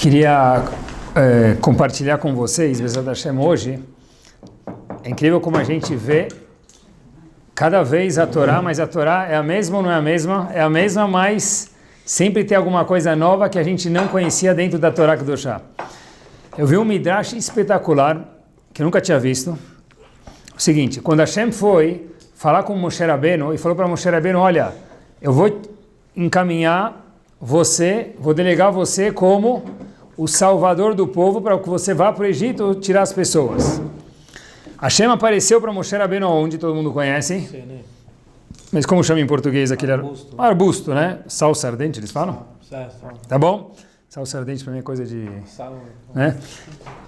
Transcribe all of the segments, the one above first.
Queria compartilhar com vocês, Bezat Hashem, hoje. É incrível como a gente vê cada vez a Torá, mas a Torá é a mesma ou não é a mesma? É a mesma, mas sempre tem alguma coisa nova que a gente não conhecia dentro da Torá Kedoshá. Eu vi um Midrash espetacular, que eu nunca tinha visto. O seguinte, quando Hashem foi falar com Moshe Rabbeinu, e falou para Moshe Rabbeinu, olha, eu vou encaminhar você, vou delegar você como o salvador do povo para que você vá para o Egito tirar as pessoas. Hashem apareceu para Moshe Rabbeinu onde todo mundo conhece. Sim, né? Mas como chama em português aquele arbusto? Arbusto, né? Salsa ardente, eles falam? Tá bom? Salsa ardente para mim é coisa de... né?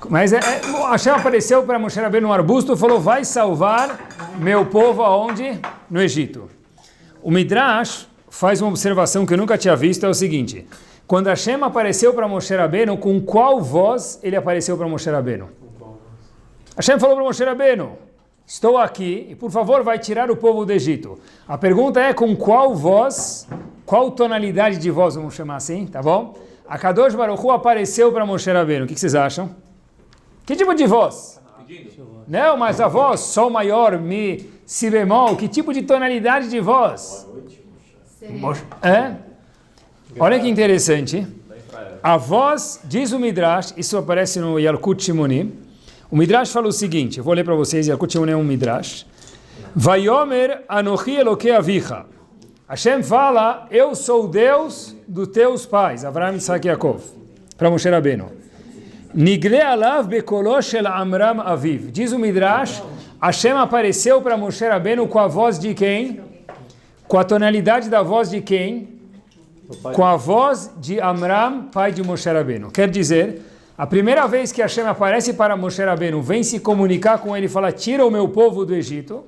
Mas Hashem apareceu para Moshe Rabbeinu no arbusto e falou, vai salvar meu povo aonde? No Egito. O Midrash faz uma observação que eu nunca tinha visto, é o seguinte, quando Hashem apareceu para Moshe Rabbeinu, com qual voz ele apareceu para Moshe Rabbeinu? Hashem falou para Moshe Rabbeinu, estou aqui e por favor vai tirar o povo do Egito. A pergunta é com qual voz, qual tonalidade de voz, vamos chamar assim, tá bom? A Kadosh Baruch Hu apareceu para Moshe Rabbeinu, o que vocês acham? Que tipo de voz? Não, mas a voz, sol maior, mi, si bemol, que tipo de tonalidade de voz? É? Olha que interessante. A voz, diz o Midrash, isso aparece no Yalkut Shimoni. O Midrash fala o seguinte, eu vou ler para vocês, Yalkut Shimoni é um Midrash. Vayomer Anochi Elokei Avicha. Hashem fala, eu sou o Deus dos teus pais, Avraham, Isaac e Yaakov, para Moshe Rabbeinu. Nigle alav bekolo shel Amram Aviv. Diz o Midrash, Hashem apareceu para Moshe Rabbeinu com a voz de quem? Com a tonalidade da voz de quem? Com a voz de Amram, pai de Moshe Rabbeinu. Quer dizer, a primeira vez que Hashem aparece para Moshe Rabbeinu, vem se comunicar com ele e fala, tira o meu povo do Egito.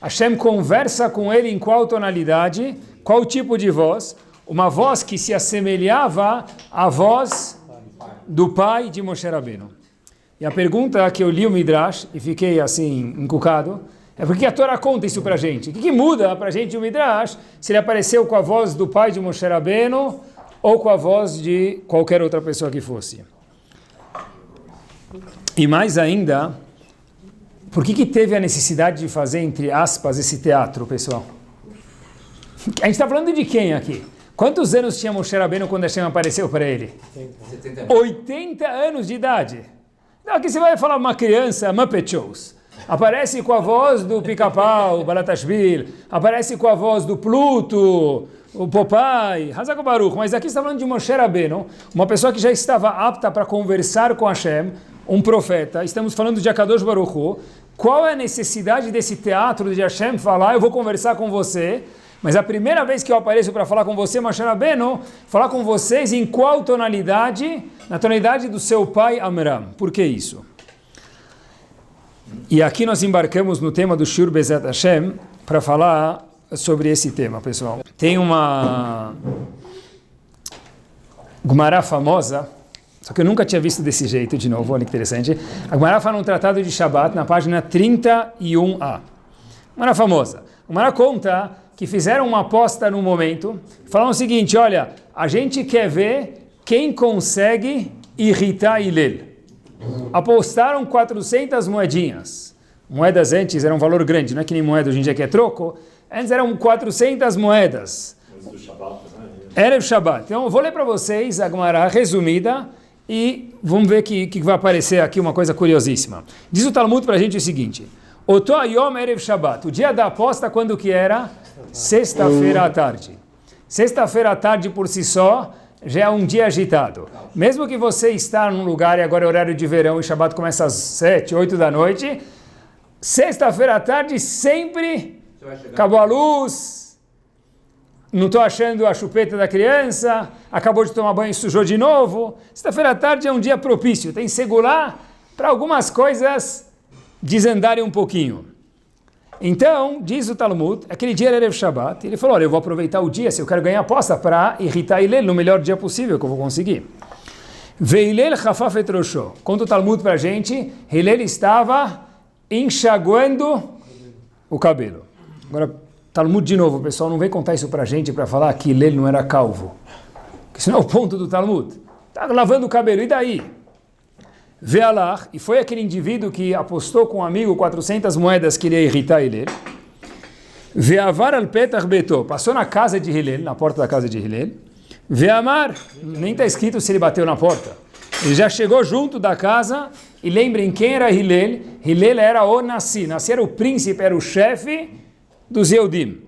Hashem conversa com ele em qual tonalidade, qual tipo de voz? Uma voz que se assemelhava à voz do pai de Moshe Rabbeinu. E a pergunta que eu li o Midrash e fiquei assim encucado, é porque a Torá conta isso pra gente. O que muda pra gente o Midrash se ele apareceu com a voz do pai de Moshe Rabbeinu ou com a voz de qualquer outra pessoa que fosse? E mais ainda, por que teve a necessidade de fazer, entre aspas, esse teatro, pessoal? A gente está falando de quem aqui? Quantos anos tinha Moshe Rabbeinu quando Hashem apareceu para ele? 80 anos de idade. Não, aqui você vai falar uma criança, Muppet Shows. Aparece com a voz do Pica-Pau, Balatashvili, aparece com a voz do Pluto, o Popeye, Hazak Baruch, mas aqui está falando de Moshe Rabbeinu, uma pessoa que já estava apta para conversar com Hashem, um profeta, estamos falando de Akadosh Baruch Hu. Qual é a necessidade desse teatro de Hashem falar, eu vou conversar com você, mas a primeira vez que eu apareço para falar com você, Moshe Rabbeinu, falar com vocês em qual tonalidade? Na tonalidade do seu pai Amram. Por que isso? E aqui nós embarcamos no tema do Shur Bezat Hashem para falar sobre esse tema, pessoal. Tem uma Gumará famosa, só que eu nunca tinha visto desse jeito de novo, olha que interessante. A Gumará fala um tratado de Shabbat na página 31a. Gumará famosa. A Gumará conta que fizeram uma aposta no momento, falaram o seguinte, olha, a gente quer ver quem consegue irritar Hillel. Apostaram 400 moedinhas. Moedas antes eram um valor grande, não é que nem moeda hoje em dia que é troco. Antes eram 400 moedas. Erev Shabbat. Então eu vou ler para vocês a Gumará resumida e vamos ver que vai aparecer aqui uma coisa curiosíssima. Diz o Talmud para a gente o seguinte. Oto Ayom Erev Shabbat. O dia da aposta quando que era? Sexta-feira à tarde. Sexta-feira à tarde por si só já é um dia agitado. Mesmo que você está num lugar e agora é horário de verão e Shabbat começa às 7, 8 da noite, sexta-feira à tarde sempre acabou a luz, não estou achando a chupeta da criança, acabou de tomar banho e sujou de novo. Sexta-feira à tarde é um dia propício, tem segurar para algumas coisas desandarem um pouquinho. Então, diz o Talmud, aquele dia era Erev Shabbat, ele falou, olha, eu vou aproveitar o dia, se eu quero ganhar aposta, para irritar Hillel no melhor dia possível que eu vou conseguir. Veilel chafaf et rosho. Conta o Talmud para a gente, Hillel estava enxaguando o cabelo. Agora, Talmud de novo, o pessoal não vem contar isso para a gente, para falar que Hillel não era calvo. Isso não é o ponto do Talmud. Está lavando o cabelo, e daí? Ve'alach, e foi aquele indivíduo que apostou com um amigo 400 moedas que iria irritar Hillel. Ve'avar al petach beto, passou na casa de Hillel, na porta da casa de Hillel. Ve'amar, nem está escrito se ele bateu na porta. Ele já chegou junto da casa, e lembrem quem era Hillel. Hillel era o Nassi. Nassi era o príncipe, era o chefe dos Yehudim.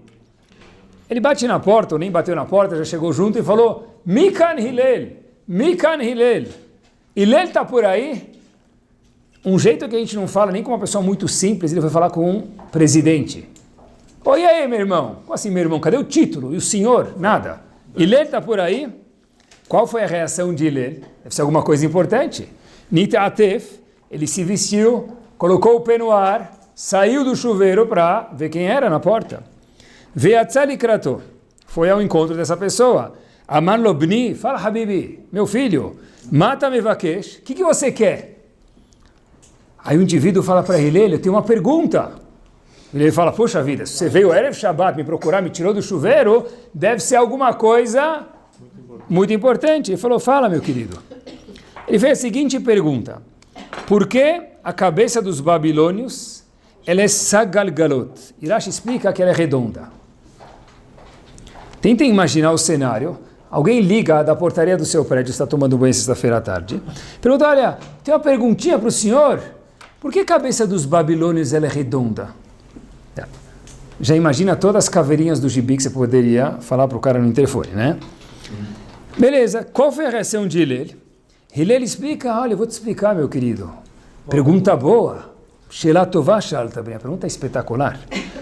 Ele bate na porta, ou nem bateu na porta, já chegou junto e falou, Mikan Hillel, Mikan Hillel. Hillel está por aí? Um jeito que a gente não fala nem com uma pessoa muito simples, ele foi falar com um presidente. Oi, e aí, meu irmão? Como assim, meu irmão? Cadê o título? E o senhor? Nada. Hillel está por aí? Qual foi a reação de Hillel? Deve ser alguma coisa importante. Nita Atef, ele se vestiu, colocou o pé no ar, saiu do chuveiro para ver quem era na porta. Ve'atzali krato, foi ao encontro dessa pessoa. Aman lobni, fala Habibi, meu filho, mata mevakesh, o que você quer? Aí o indivíduo fala para Hillel, eu tenho uma pergunta. Ele fala, poxa vida, se você veio Erev Shabbat me procurar, me tirou do chuveiro, deve ser alguma coisa muito importante. Ele falou, fala meu querido. Ele fez a seguinte pergunta, por que a cabeça dos babilônios ela é sagalgalot? Irash explica que ela é redonda. Tentem imaginar o cenário. Alguém liga da portaria do seu prédio, está tomando banho sexta-feira à tarde. Pergunta, olha, tem uma perguntinha para o senhor. Por que a cabeça dos babilônios ela é redonda? Já imagina todas as caveirinhas do gibi que você poderia falar para o cara no interfone, né? Beleza, qual foi a reação de Hillel? Hillel explica, olha, eu vou te explicar, meu querido. Pergunta boa. Sheila tová shalta bem. A pergunta é espetacular.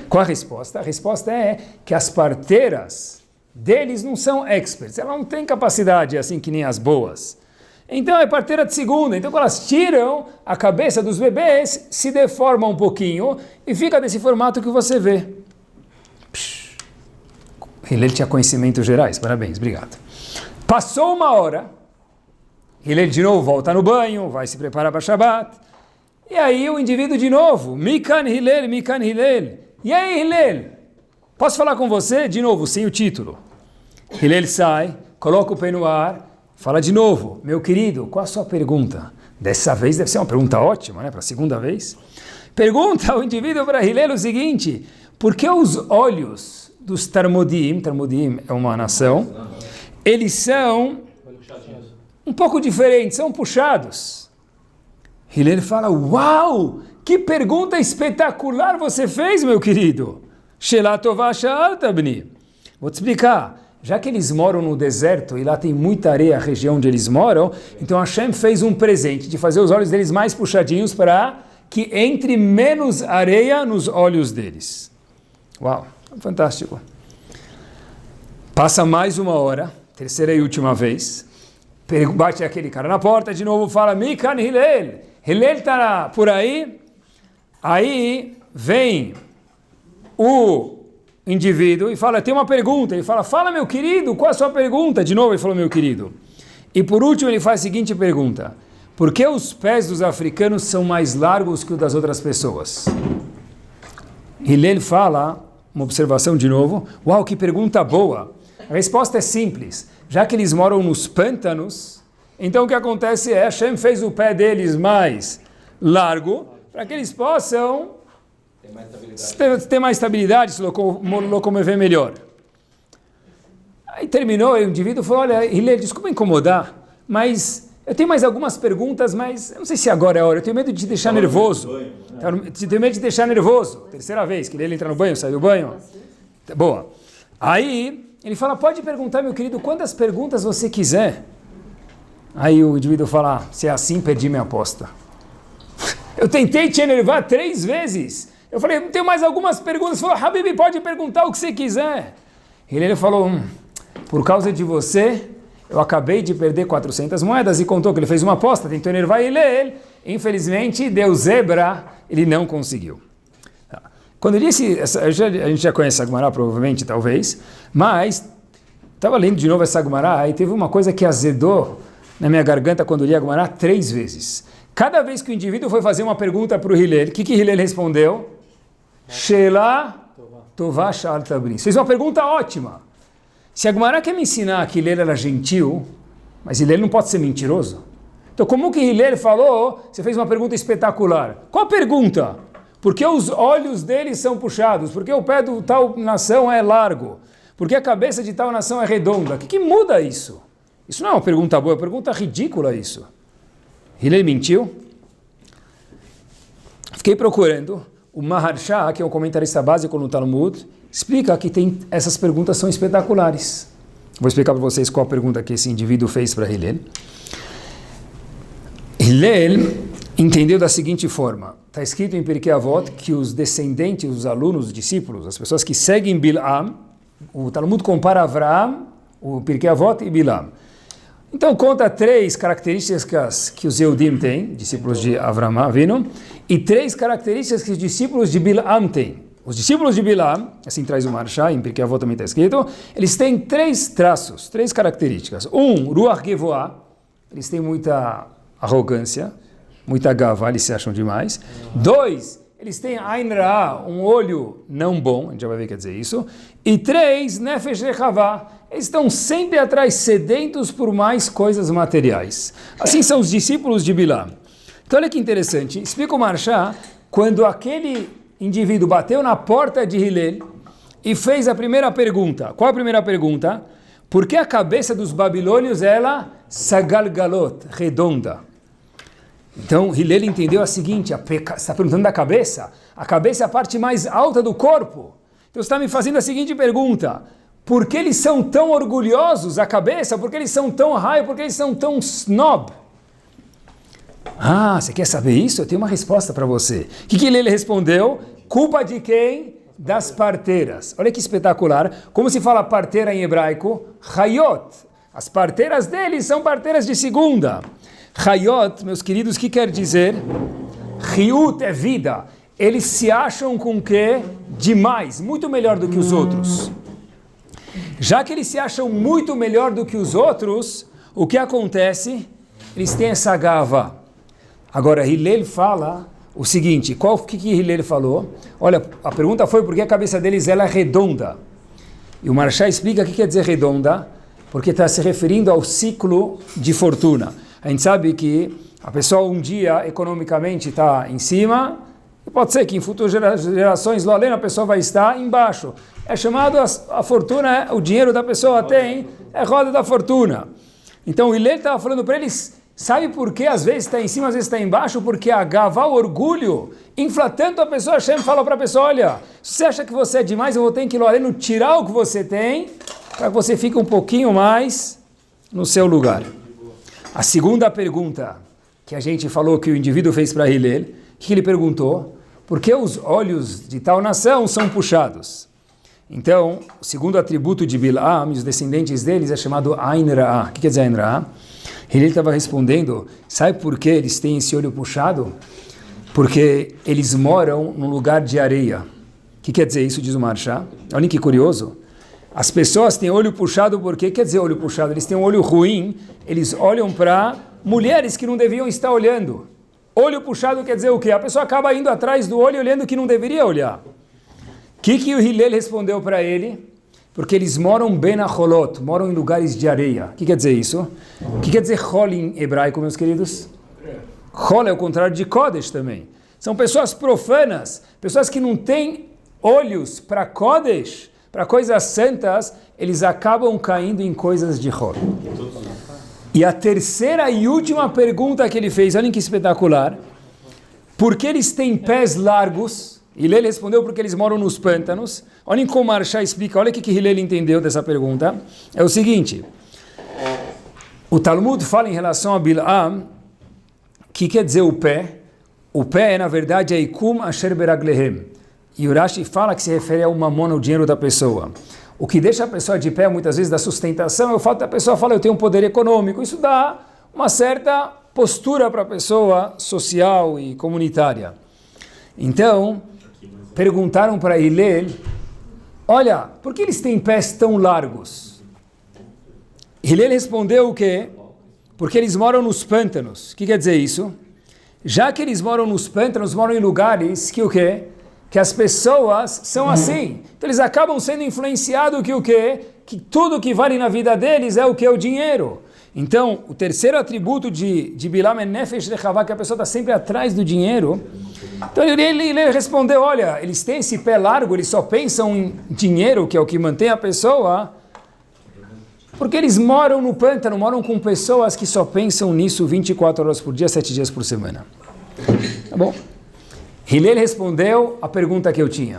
Qual a resposta? A resposta é que as parteiras deles não são experts, elas não têm capacidade assim que nem as boas. Então é parteira de segunda, então quando elas tiram a cabeça dos bebês, se deforma um pouquinho e fica desse formato que você vê. Hillel tinha conhecimentos gerais, parabéns, obrigado. Passou uma hora, Hillel de novo volta no banho, vai se preparar para Shabbat, e aí o indivíduo de novo, Mikan Hillel, Mikan Hillel. E aí Hillel, posso falar com você? De novo, sem o título. Hillel sai, coloca o pé no ar, fala de novo, meu querido, qual a sua pergunta? Dessa vez deve ser uma pergunta ótima, né? Para a segunda vez. Pergunta o indivíduo para Hillel o seguinte, por que os olhos dos Tarmodim, Tarmodim é uma nação, eles são um pouco diferentes, são puxados. Hillel fala, uau, que pergunta espetacular você fez, meu querido. Sheila tová shalta bni. Vou te explicar. Já que eles moram no deserto e lá tem muita areia, a região onde eles moram, então Hashem fez um presente de fazer os olhos deles mais puxadinhos para que entre menos areia nos olhos deles. Uau, fantástico. Passa mais uma hora, terceira e última vez, bate aquele cara na porta, de novo fala, Mikan Hillel, Hillel está por aí, aí vem o indivíduo e fala, tem uma pergunta, ele fala, fala meu querido, qual é a sua pergunta? De novo ele falou, meu querido. E por último ele faz a seguinte pergunta, por que os pés dos africanos são mais largos que os das outras pessoas? Hillel fala, uma observação de novo, uau, que pergunta boa. A resposta é simples, já que eles moram nos pântanos, então o que acontece é, Hashem fez o pé deles mais largo, para que eles possam ter mais estabilidade, se locomover melhor. Aí terminou, e o indivíduo falou, olha, Hillel, desculpa incomodar, mas eu tenho mais algumas perguntas, mas eu não sei se agora é a hora, eu tenho medo de te deixar nervoso. Tenho medo de te deixar nervoso. Terceira vez que ele entra no banho, sai do banho. Boa. Aí ele fala, pode perguntar, meu querido, quantas perguntas você quiser. Aí o indivíduo fala, se é assim, perdi minha aposta. Eu tentei te enervar 3 vezes. Eu falei, tenho mais algumas perguntas. Ele falou, Habibi, pode perguntar o que você quiser. Ele falou, por causa de você, eu acabei de perder 400 moedas, e contou que ele fez uma aposta, tentou enervar ele. Infelizmente, deu zebra, ele não conseguiu. Quando eu disse, a gente já conhece a Gemara, provavelmente, talvez, mas estava lendo de novo essa Gemara, e teve uma coisa que azedou na minha garganta quando eu li a Gemara 3 vezes. Cada vez que o indivíduo foi fazer uma pergunta para o Hillel, o que Hillel respondeu? Sheila tová shalta bni. Fez uma pergunta ótima. Se a Gemara quer me ensinar que Hillel era gentil, Mas Hillel não pode ser mentiroso. Então como que Hillel falou, você fez uma pergunta espetacular. Qual a pergunta? Por que os olhos deles são puxados? Por que o pé de tal nação é largo? Por que a cabeça de tal nação é redonda? O que muda isso? Isso não é uma pergunta boa, é uma pergunta ridícula isso. Hillel mentiu? Fiquei procurando. O Maharsha, que é um comentarista básico no Talmud, explica que essas perguntas são espetaculares. Vou explicar para vocês qual a pergunta que esse indivíduo fez para Hillel. Hillel entendeu da seguinte forma. Está escrito em Pirkei Avot que os descendentes, os alunos, os discípulos, as pessoas que seguem Bilam, o Talmud compara Avraham, o Pirkei Avot e Bilam. Então conta 3 características que os Yehudim têm, discípulos de Avraham Avinu, e 3 características que os discípulos de Bilam têm. Os discípulos de Bilam, assim traz o Maharsha, em Pirkei Avot também está escrito, eles têm 3 traços, 3 características. Ruach Gevoah, eles têm muita arrogância, muita gavá, eles se acham demais. 2, eles têm Ain Ra, um olho não bom, a gente já vai ver o que quer dizer isso. E 3, Nefesh Rechavá, eles estão sempre atrás, sedentos por mais coisas materiais. Assim são os discípulos de Bilam. Então olha que interessante, explica o Maharsha, quando aquele indivíduo bateu na porta de Hillel e fez a primeira pergunta. Qual a primeira pergunta? Por que a cabeça dos babilônios ela sagalgalot, redonda? Então Hillel entendeu a seguinte, você está perguntando da cabeça? A cabeça é a parte mais alta do corpo. Então você está me fazendo a seguinte pergunta, por que eles são tão orgulhosos, a cabeça? Por que eles são tão high? Por que eles são tão snob? Ah, você quer saber isso? Eu tenho uma resposta para você. O que Hillel respondeu? Culpa de quem? Das parteiras. Olha que espetacular. Como se fala parteira em hebraico? Hayot. As parteiras deles são parteiras de segunda. Hayot, meus queridos, o que quer dizer? Hiut é vida. Eles se acham com o quê? Demais, muito melhor do que os outros. Já que eles se acham muito melhor do que os outros, o que acontece? Eles têm essa gava. Agora, Hillel fala o seguinte, o que Hillel falou? Olha, a pergunta foi por que a cabeça deles ela é redonda. E o Maharsha explica o que quer dizer redonda, porque está se referindo ao ciclo de fortuna. A gente sabe que a pessoa um dia economicamente está em cima, e pode ser que em futuras gerações, lá além, a pessoa vai estar embaixo. É chamado a fortuna, o dinheiro da pessoa tem, é roda da fortuna. Então o Hillel estava falando para eles, sabe por que às vezes está em cima, às vezes está embaixo? Porque a gavá, o orgulho, infla tanto a pessoa, Hashem fala para a pessoa, olha, se você acha que você é demais, eu vou ter que ir lá além, tirar o que você tem, para que você fique um pouquinho mais no seu lugar. A segunda pergunta que a gente falou que o indivíduo fez para Hillel, que ele perguntou, por que os olhos de tal nação são puxados? Então, o segundo atributo de Bilam e os descendentes deles é chamado Ain Ra. O que quer dizer Ain Ra? Hillel estava respondendo, sabe por que eles têm esse olho puxado? Porque eles moram num lugar de areia. O que quer dizer isso, diz o Maharsha? Olha que curioso. As pessoas têm olho puxado por quê? Quer dizer olho puxado? Eles têm um olho ruim, eles olham para mulheres que não deviam estar olhando. Olho puxado quer dizer o quê? A pessoa acaba indo atrás do olho olhando que não deveria olhar. O que o Hillel respondeu para ele? Porque eles moram bem na Holot, moram em lugares de areia. O que quer dizer isso? O que quer dizer Hol em hebraico, meus queridos? Hol é o contrário de Kodesh também. São pessoas profanas, pessoas que não têm olhos para Kodesh, para coisas santas, eles acabam caindo em coisas de Hol. E a terceira e última pergunta que ele fez, olhem que espetacular. Por que eles têm pés largos? Hillel respondeu porque eles moram nos pântanos. Olhem como o Maharsha explica, olha o que Hillel entendeu dessa pergunta. É o seguinte, o Talmud fala em relação a Bilam, que quer dizer o pé. O pé é, na verdade, é Ikum Asher Beraglehem. E o Rashi fala que se refere ao mamon, o dinheiro da pessoa. O que deixa a pessoa de pé, muitas vezes, da sustentação, é o fato da pessoa falar, eu tenho um poder econômico. Isso dá uma certa postura para a pessoa social e comunitária. Então, perguntaram para Hillel, olha, por que eles têm pés tão largos? Hillel respondeu o quê? Porque eles moram nos pântanos. O que quer dizer isso? Já que eles moram nos pântanos, moram em lugares que o quê? Que as pessoas são assim. Então eles acabam sendo influenciados que o quê? Que tudo que vale na vida deles é o quê? O dinheiro. Então, o terceiro atributo de Bilam é Nefesh Rechavá, que a pessoa está sempre atrás do dinheiro. Então ele respondeu, olha, eles têm esse pé largo, eles só pensam em dinheiro, que é o que mantém a pessoa, porque eles moram no pântano, moram com pessoas que só pensam nisso 24 horas por dia, 7 dias por semana. Tá bom? Hillel respondeu a pergunta que eu tinha.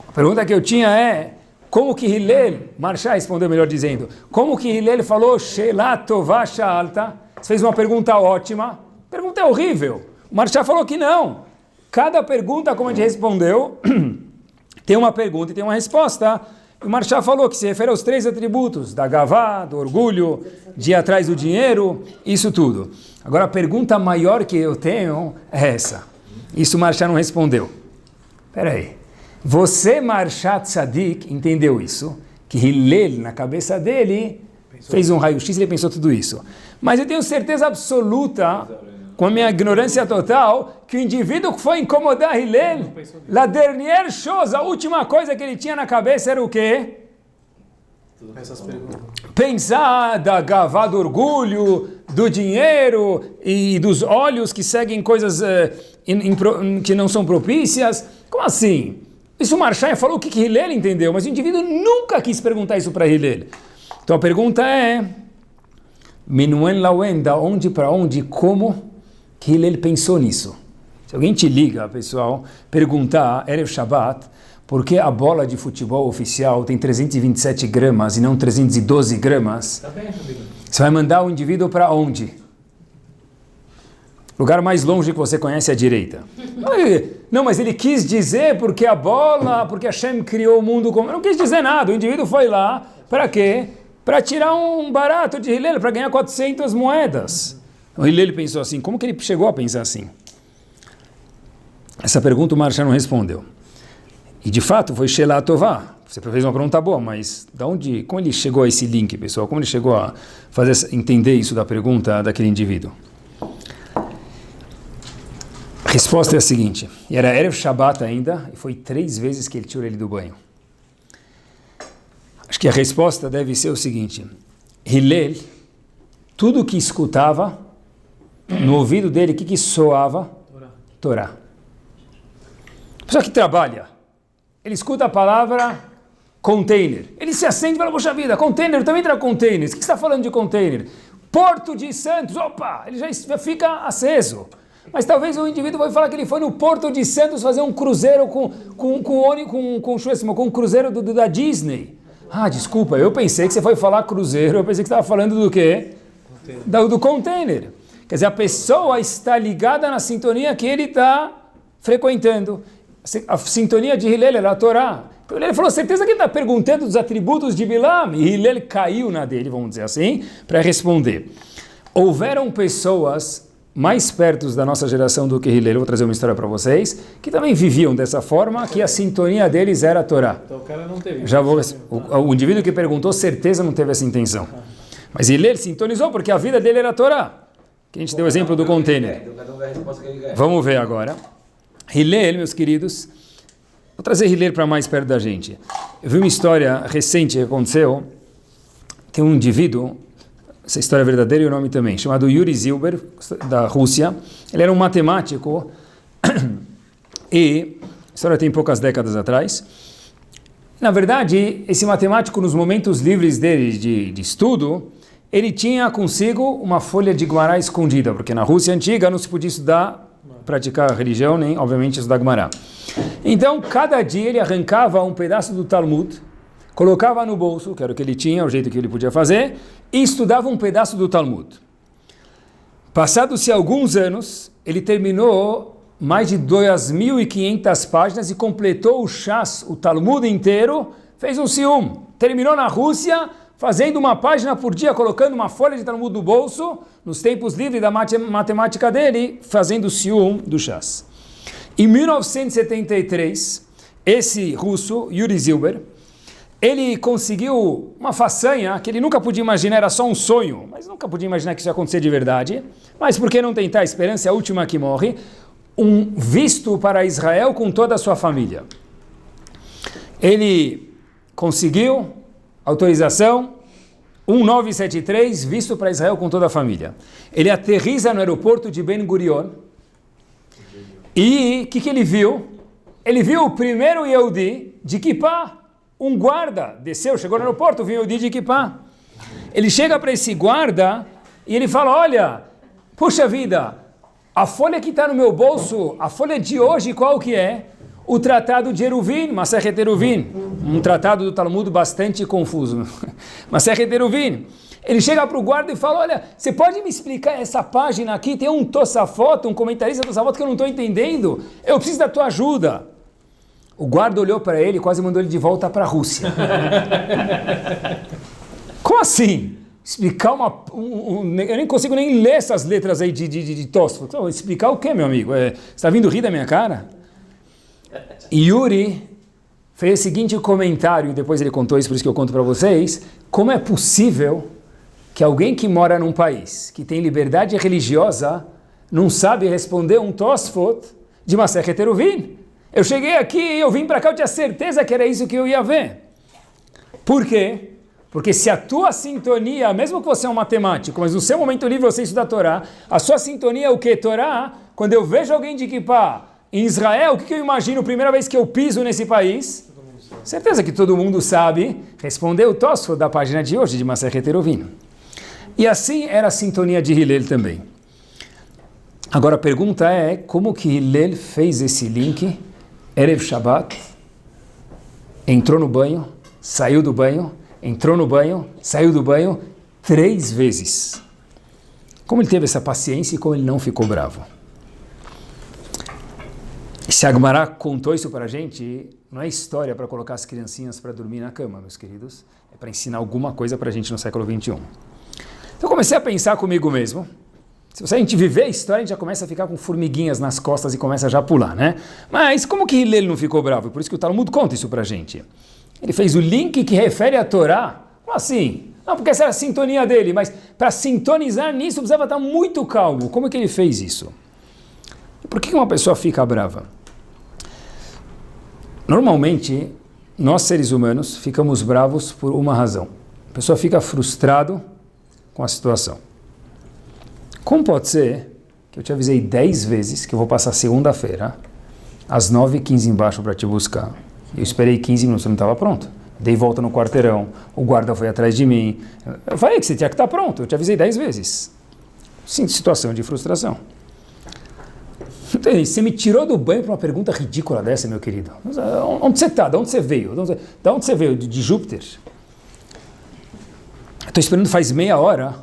A pergunta que eu tinha é, como que Hillel, Marshá respondeu melhor dizendo, como que Hillel falou, Shelah Tová Sha'alta, você fez uma pergunta ótima, a pergunta é horrível. O Marshá falou que não. Cada pergunta, como a gente respondeu, tem uma pergunta e tem uma resposta. O Marshá falou que se refere aos 3 atributos, da gavá, do orgulho, de ir atrás do dinheiro, isso tudo. Agora a pergunta maior que eu tenho é essa. Isso o Marshá não respondeu. Espera aí. Você, Marshá Tzadik, entendeu isso? Que Hillel, na cabeça dele, fez um raio-x e ele pensou tudo isso. Mas eu tenho certeza absoluta, com a minha ignorância total, que o indivíduo que foi incomodar Hillel, la dernière chose, a última coisa que ele tinha na cabeça era o quê? Pensar da gavá, do orgulho, do dinheiro e dos olhos que seguem coisas que não são propícias. Como assim? Isso o Marshá falou o que Hillel entendeu, mas o indivíduo nunca quis perguntar isso para Hillel. Então a pergunta é, Minuen Lauen, da onde para onde, como que Hillel pensou nisso? Se alguém te liga, pessoal, perguntar, Erev Shabbat, por que a bola de futebol oficial tem 327 gramas e não 312 gramas? Tá bem, você vai mandar o indivíduo para onde? Lugar mais longe que você conhece à direita. Não, mas ele quis dizer porque a bola, porque Hashem criou o mundo como... Não quis dizer nada, o indivíduo foi lá, para quê? Para tirar um barato de Hillel, para ganhar 400 moedas. O Hillel pensou assim, como que ele chegou a pensar assim? Essa pergunta o Marshá não respondeu. E de fato foi Shelah Tová. Você fez uma pergunta boa, mas da onde, como ele chegou a esse link, pessoal? Como ele chegou a entender isso da pergunta daquele indivíduo? A resposta é a seguinte, e era Erev Shabbat ainda, e foi 3 vezes que ele tirou ele do banho. Acho que a resposta deve ser o seguinte, Hillel, tudo que escutava, no ouvido dele, o que soava? Torá. A pessoa que trabalha, ele escuta a palavra container, ele se acende e fala, poxa vida, container, também terá containers, o que você está falando de container? Porto de Santos, opa, ele já fica aceso. Mas talvez o indivíduo vai falar que ele foi no Porto de Santos fazer um cruzeiro com um cruzeiro da Disney. Ah, desculpa, eu pensei que você foi falar cruzeiro, eu pensei que você estava falando do quê? Do container. Quer dizer, a pessoa está ligada na sintonia que ele está frequentando. A sintonia de Hillel era a Torá. Então ele falou, certeza que ele está perguntando dos atributos de Bilam. E Hillel caiu na dele, vamos dizer assim, para responder. Houveram pessoas mais perto da nossa geração do que Hillel, eu vou trazer uma história para vocês, que também viviam dessa forma, que a sintonia deles era a Torá. Então o cara não teve. O indivíduo que perguntou, certeza não teve essa intenção. Mas Hillel sintonizou porque a vida dele era a Torá. Que a gente deu o exemplo do container. Vamos ver agora. Hillel, meus queridos, vou trazer Hillel para mais perto da gente. Eu vi uma história recente que aconteceu, tem um indivíduo, essa história é verdadeira e o nome também, chamado Yuri Zilber, da Rússia. Ele era um matemático e a história tem poucas décadas atrás. Na verdade, esse matemático, nos momentos livres dele de estudo, ele tinha consigo uma folha de Gumará escondida, porque na Rússia antiga não se podia estudar, praticar religião, nem, obviamente, estudar Gumará. Então, cada dia ele arrancava um pedaço do Talmud, colocava no bolso, que era o que ele tinha, o jeito que ele podia fazer, e estudava um pedaço do Talmud. Passados-se alguns anos, ele terminou mais de 2.500 páginas e completou o Shas, o Talmud inteiro, fez um sium. Terminou na Rússia, fazendo uma página por dia, colocando uma folha de Talmud no bolso, nos tempos livres da matemática dele, fazendo o sium do Shas. Em 1973, esse russo, Yuri Zilber, ele conseguiu uma façanha que ele nunca podia imaginar, era só um sonho, mas nunca podia imaginar que isso ia acontecer de verdade. Mas por que não tentar? A esperança é a última que morre. Um visto para Israel com toda a sua família. Ele conseguiu autorização, 1973, visto para Israel com toda a família. Ele aterriza no aeroporto de Ben Gurion. E o que ele viu? Ele viu o primeiro Yehudi de Kippah. Um guarda desceu, chegou no aeroporto, viu o Yehudi de Kippah. Ele chega para esse guarda e ele fala, olha, puxa vida, a folha que está no meu bolso, a folha de hoje qual que é? O Tratado de Eruvin, Masechet Eruvin, um tratado do Talmud bastante confuso. Masechet Eruvin. Ele chega para o guarda e fala, olha, você pode me explicar essa página aqui? Tem um Tosafot, um comentarista Tosafot que eu não estou entendendo. Eu preciso da tua ajuda. O guarda olhou para ele e quase mandou ele de volta para a Rússia. Como assim? Explicar eu nem consigo nem ler essas letras aí de Tosafot. Explicar o quê, meu amigo? Você está vindo rir da minha cara? Yuri fez o seguinte comentário, depois ele contou isso, por isso que eu conto para vocês, como é possível que alguém que mora num país que tem liberdade religiosa não sabe responder um Tosfot de Masechet Eruvin? Eu cheguei aqui, eu vim para cá, eu tinha certeza que era isso que eu ia ver. Por quê? Porque se a tua sintonia, mesmo que você é um matemático, mas no seu momento livre você estuda a Torá, a sua sintonia é o que? Torá, quando eu vejo alguém de Kippah em Israel, o que eu imagino a primeira vez que eu piso nesse país? Certeza que todo mundo sabe responder o Tosfot da página de hoje, de Masechet Eruvin. E assim era a sintonia de Hillel também. Agora a pergunta é, como que Hillel fez esse link? Erev Shabbat, entrou no banho, saiu do banho, entrou no banho, saiu do banho 3 vezes. Como ele teve essa paciência e como ele não ficou bravo? Se a Gemara contou isso para a gente, não é história para colocar as criancinhas para dormir na cama, meus queridos. É para ensinar alguma coisa para a gente no século XXI. Então eu comecei a pensar comigo mesmo. Se a gente viver a história, a gente já começa a ficar com formiguinhas nas costas e começa já a pular, né? Mas como que Hillel não ficou bravo? Por isso que o Talmud conta isso para a gente. Ele fez o link que refere à Torá. Como assim? Não, porque essa era a sintonia dele, mas para sintonizar nisso precisava estar muito calmo. Como é que ele fez isso? E por que uma pessoa fica brava? Normalmente, nós seres humanos ficamos bravos por uma razão. A pessoa fica frustrado com a situação. Como pode ser que eu te avisei 10 vezes que eu vou passar segunda-feira às 9h15 embaixo para te buscar? Eu esperei 15 minutos, você não estava pronto. Dei volta no quarteirão, o guarda foi atrás de mim. Eu falei que você tinha que estar pronto, eu te avisei 10 vezes. Sim, situação de frustração. Você me tirou do banho para uma pergunta ridícula dessa, meu querido. Onde você está? De onde você veio? De onde você veio? De Júpiter? Estou esperando faz meia hora.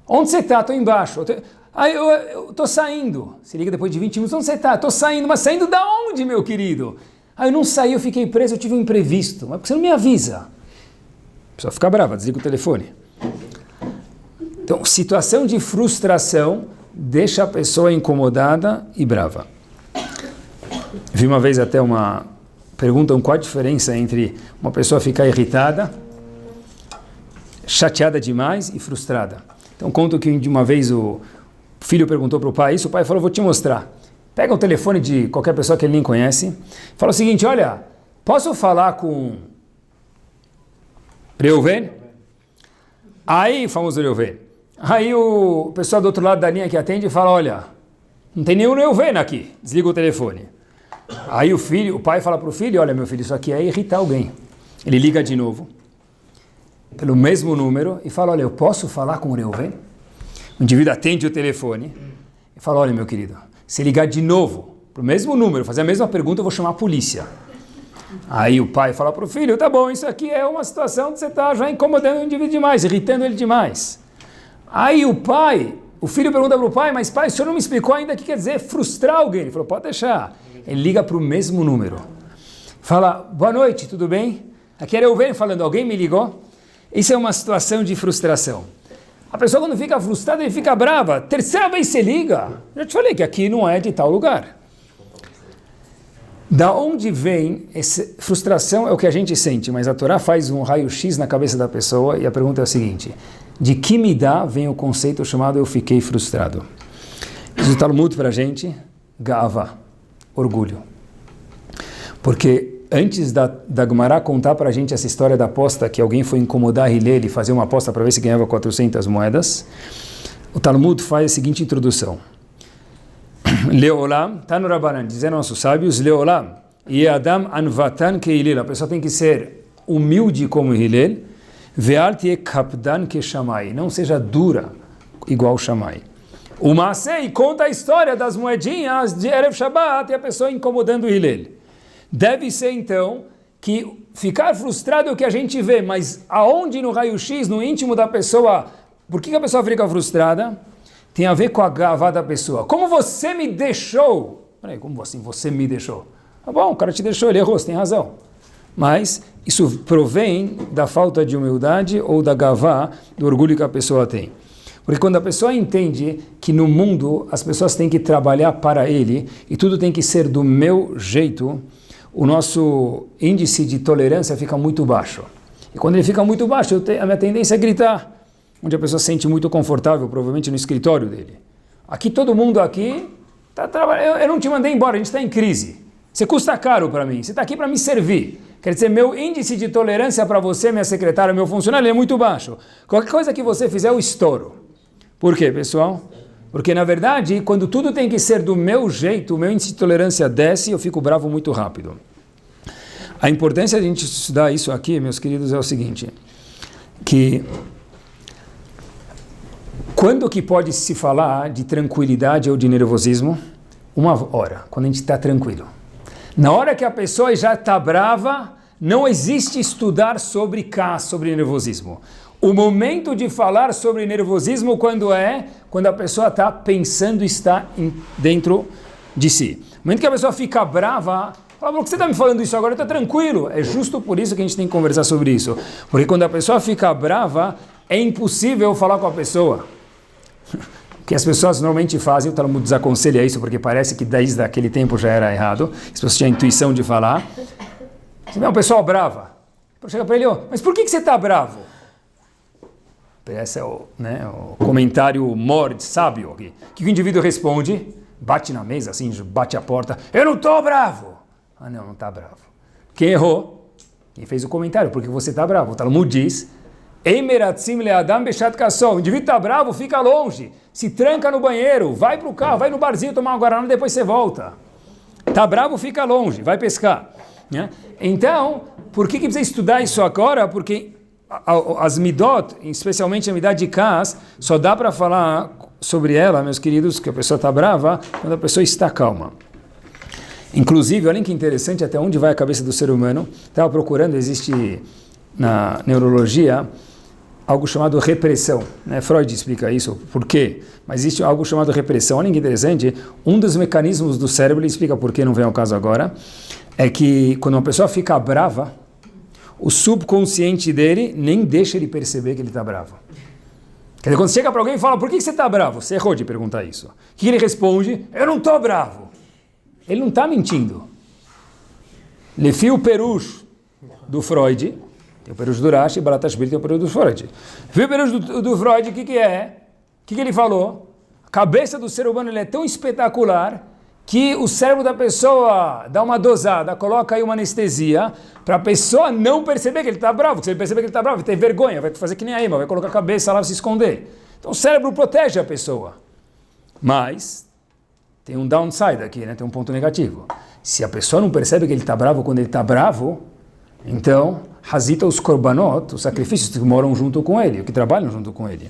Onde você está? Estou embaixo. Eu estou saindo. Se liga depois de 20 minutos. Onde você está? Estou saindo. Mas saindo da onde, meu querido? Eu não saí, eu fiquei preso, eu tive um imprevisto. Mas por que você não me avisa? A pessoa fica brava, desliga o telefone. Então, situação de frustração deixa a pessoa incomodada e brava. Vi uma vez até uma pergunta, qual a diferença entre uma pessoa ficar irritada, chateada demais e frustrada. Então conto que de uma vez o filho perguntou para o pai isso, o pai falou, vou te mostrar. Pega o telefone de qualquer pessoa que ele nem conhece, fala o seguinte, olha, posso falar com Reuven? Aí, famoso Reuven. Aí o pessoal do outro lado da linha que atende fala, olha, não tem nenhum Reuven aqui, desliga o telefone. Aí o pai fala para o filho, olha meu filho, isso aqui é irritar alguém. Ele liga de novo, pelo mesmo número, e fala, olha, eu posso falar com o Reuven? O indivíduo atende o telefone e fala, olha meu querido, se ligar de novo, para o mesmo número, fazer a mesma pergunta, eu vou chamar a polícia. Aí o pai fala para o filho, tá bom, isso aqui é uma situação que você está já incomodando o indivíduo demais, irritando ele demais. Aí o filho pergunta para o pai, mas pai, o senhor não me explicou ainda o que quer dizer frustrar alguém. Ele falou, pode deixar. Ele liga para o mesmo número. Fala, boa noite, tudo bem? Aqui era eu venho falando, alguém me ligou? Isso é uma situação de frustração. A pessoa quando fica frustrada, ele fica brava. Terceira vez você liga. Já te falei que aqui não é de tal lugar. Da onde vem essa frustração é o que a gente sente, mas a Torá faz um raio-x na cabeça da pessoa e a pergunta é a seguinte, de que me dá vem o conceito chamado eu fiquei frustrado. Diz o Talmud para a gente, gava, orgulho. Porque antes da Gemara contar para a gente essa história da aposta, que alguém foi incomodar Hillel e fazer uma aposta para ver se ganhava 400 moedas, o Talmud faz a seguinte introdução. Leolam, tá no Rabbanan, dizem nossos sábios, Leolam, e Adam anvatan que Hillel, a pessoa tem que ser humilde como Hillel, ve'al tie kapdan que Shammai, não seja dura igual Shammai. O Maaseh conta a história das moedinhas de Erev Shabbat e a pessoa incomodando Hillel. Deve ser, então, que ficar frustrado é o que a gente vê, mas aonde no raio-x, no íntimo da pessoa, por que a pessoa fica frustrada? Tem a ver com a gavá da pessoa. Como você me deixou? Peraí, como assim você me deixou? Tá bom, o cara te deixou, ele errou, você tem razão. Mas isso provém da falta de humildade ou da gavá, do orgulho que a pessoa tem. Porque quando a pessoa entende que no mundo as pessoas têm que trabalhar para ele e tudo tem que ser do meu jeito, o nosso índice de tolerância fica muito baixo. E quando ele fica muito baixo, a minha tendência é gritar, onde a pessoa se sente muito confortável, provavelmente no escritório dele. Aqui todo mundo aqui está trabalhando, eu não te mandei embora, a gente está em crise. Você custa caro para mim, você está aqui para me servir. Quer dizer, meu índice de tolerância para você, minha secretária, meu funcionário, é muito baixo. Qualquer coisa que você fizer, eu estouro. Por quê, pessoal? Porque, na verdade, quando tudo tem que ser do meu jeito, o meu índice de tolerância desce e eu fico bravo muito rápido. A importância de a gente estudar isso aqui, meus queridos, é o seguinte, que quando que pode se falar de tranquilidade ou de nervosismo? Uma hora, quando a gente está tranquilo. Na hora que a pessoa já está brava, não existe estudar sobre sobre nervosismo. O momento de falar sobre nervosismo quando a pessoa está pensando, está dentro de si. No momento que a pessoa fica brava, fala, por que você está me falando isso agora? Está tranquilo. É justo por isso que a gente tem que conversar sobre isso. Porque quando a pessoa fica brava, é impossível falar com a pessoa. O que as pessoas normalmente fazem, o Talmud desaconselha isso, porque parece que desde aquele tempo já era errado. As pessoas tinham a intuição de falar. Você vê uma pessoa brava. Chega para ele, mas por que você está bravo? Esse é o comentário sábio aqui. O que o indivíduo responde? Bate na mesa, assim, bate a porta. Eu não estou bravo. Ah, não está bravo. Quem errou? Quem fez o comentário, porque você está bravo. O Talmud diz, o indivíduo está bravo, fica longe. Se tranca no banheiro, vai para o carro, vai no barzinho tomar uma guaraná, depois você volta. Está bravo, fica longe, vai pescar. Então, por que precisa estudar isso agora? Porque as midot, especialmente a midot de Kaas, só dá para falar sobre ela, meus queridos, que a pessoa está brava, quando a pessoa está calma. Inclusive, olhem que interessante até onde vai a cabeça do ser humano. Estava procurando, existe na neurologia algo chamado repressão. Freud explica isso, por quê? Mas existe algo chamado repressão. Olhem que interessante, um dos mecanismos do cérebro, ele explica por que, não vem ao caso agora, é que quando uma pessoa fica brava, o subconsciente dele nem deixa ele perceber que ele está bravo. Quer dizer, quando chega para alguém e fala, por que você está bravo? Você errou de perguntar isso. O que ele responde? Eu não estou bravo. Ele não está mentindo. Lefi o perush do Freud, tem o perush do Rashi, e Balatashvili tem o perush do Freud. Lefi o perush do Freud, o que é? O que ele falou? A cabeça do ser humano ele é tão espetacular que o cérebro da pessoa dá uma dosada, coloca aí uma anestesia, para a pessoa não perceber que ele está bravo. Se ele perceber que ele está bravo, ele tem vergonha, vai fazer que nem a Ema, vai colocar a cabeça lá e se esconder. Então o cérebro protege a pessoa. Mas tem um downside aqui, tem um ponto negativo. Se a pessoa não percebe que ele está bravo quando ele está bravo, então hazita os korbanot, os sacrifícios que moram junto com ele, que trabalham junto com ele.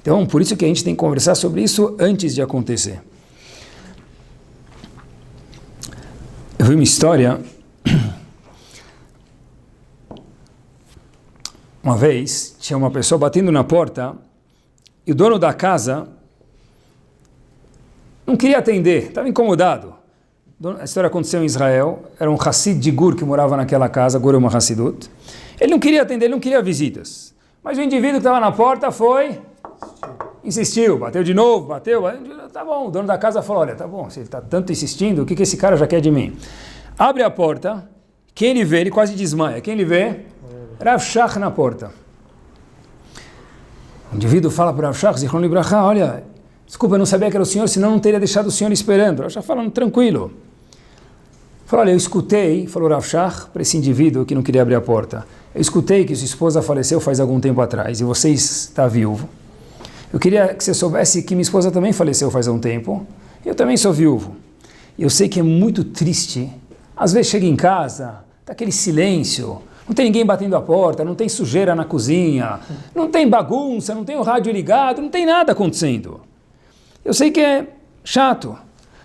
Então por isso que a gente tem que conversar sobre isso antes de acontecer. Eu vi uma história, uma vez tinha uma pessoa batendo na porta e o dono da casa não queria atender, estava incomodado. A história aconteceu em Israel, era um Hassid de Gur que morava naquela casa, Gur é uma Hassidut. Ele não queria atender, ele não queria visitas. Mas o indivíduo que estava na porta insistiu, bateu de novo, tá bom, o dono da casa falou, olha, tá bom, se ele está tanto insistindo, o que esse cara já quer de mim? Abre a porta, quem ele vê, ele quase desmaia, quem ele vê? Rav Shach na porta. O indivíduo fala para Rav Shach, Zichron Libracha, olha, desculpa, eu não sabia que era o senhor, senão não teria deixado o senhor esperando. Rav Shach falando, tranquilo. Falou, olha, eu escutei, falou Rav Shach para esse indivíduo que não queria abrir a porta, eu escutei que sua esposa faleceu faz algum tempo atrás e você está viúvo. Eu queria que você soubesse que minha esposa também faleceu faz um tempo, eu também sou viúvo. Eu sei que é muito triste, às vezes chega em casa, tá aquele silêncio, não tem ninguém batendo a porta, não tem sujeira na cozinha, não tem bagunça, não tem o rádio ligado, não tem nada acontecendo. Eu sei que é chato.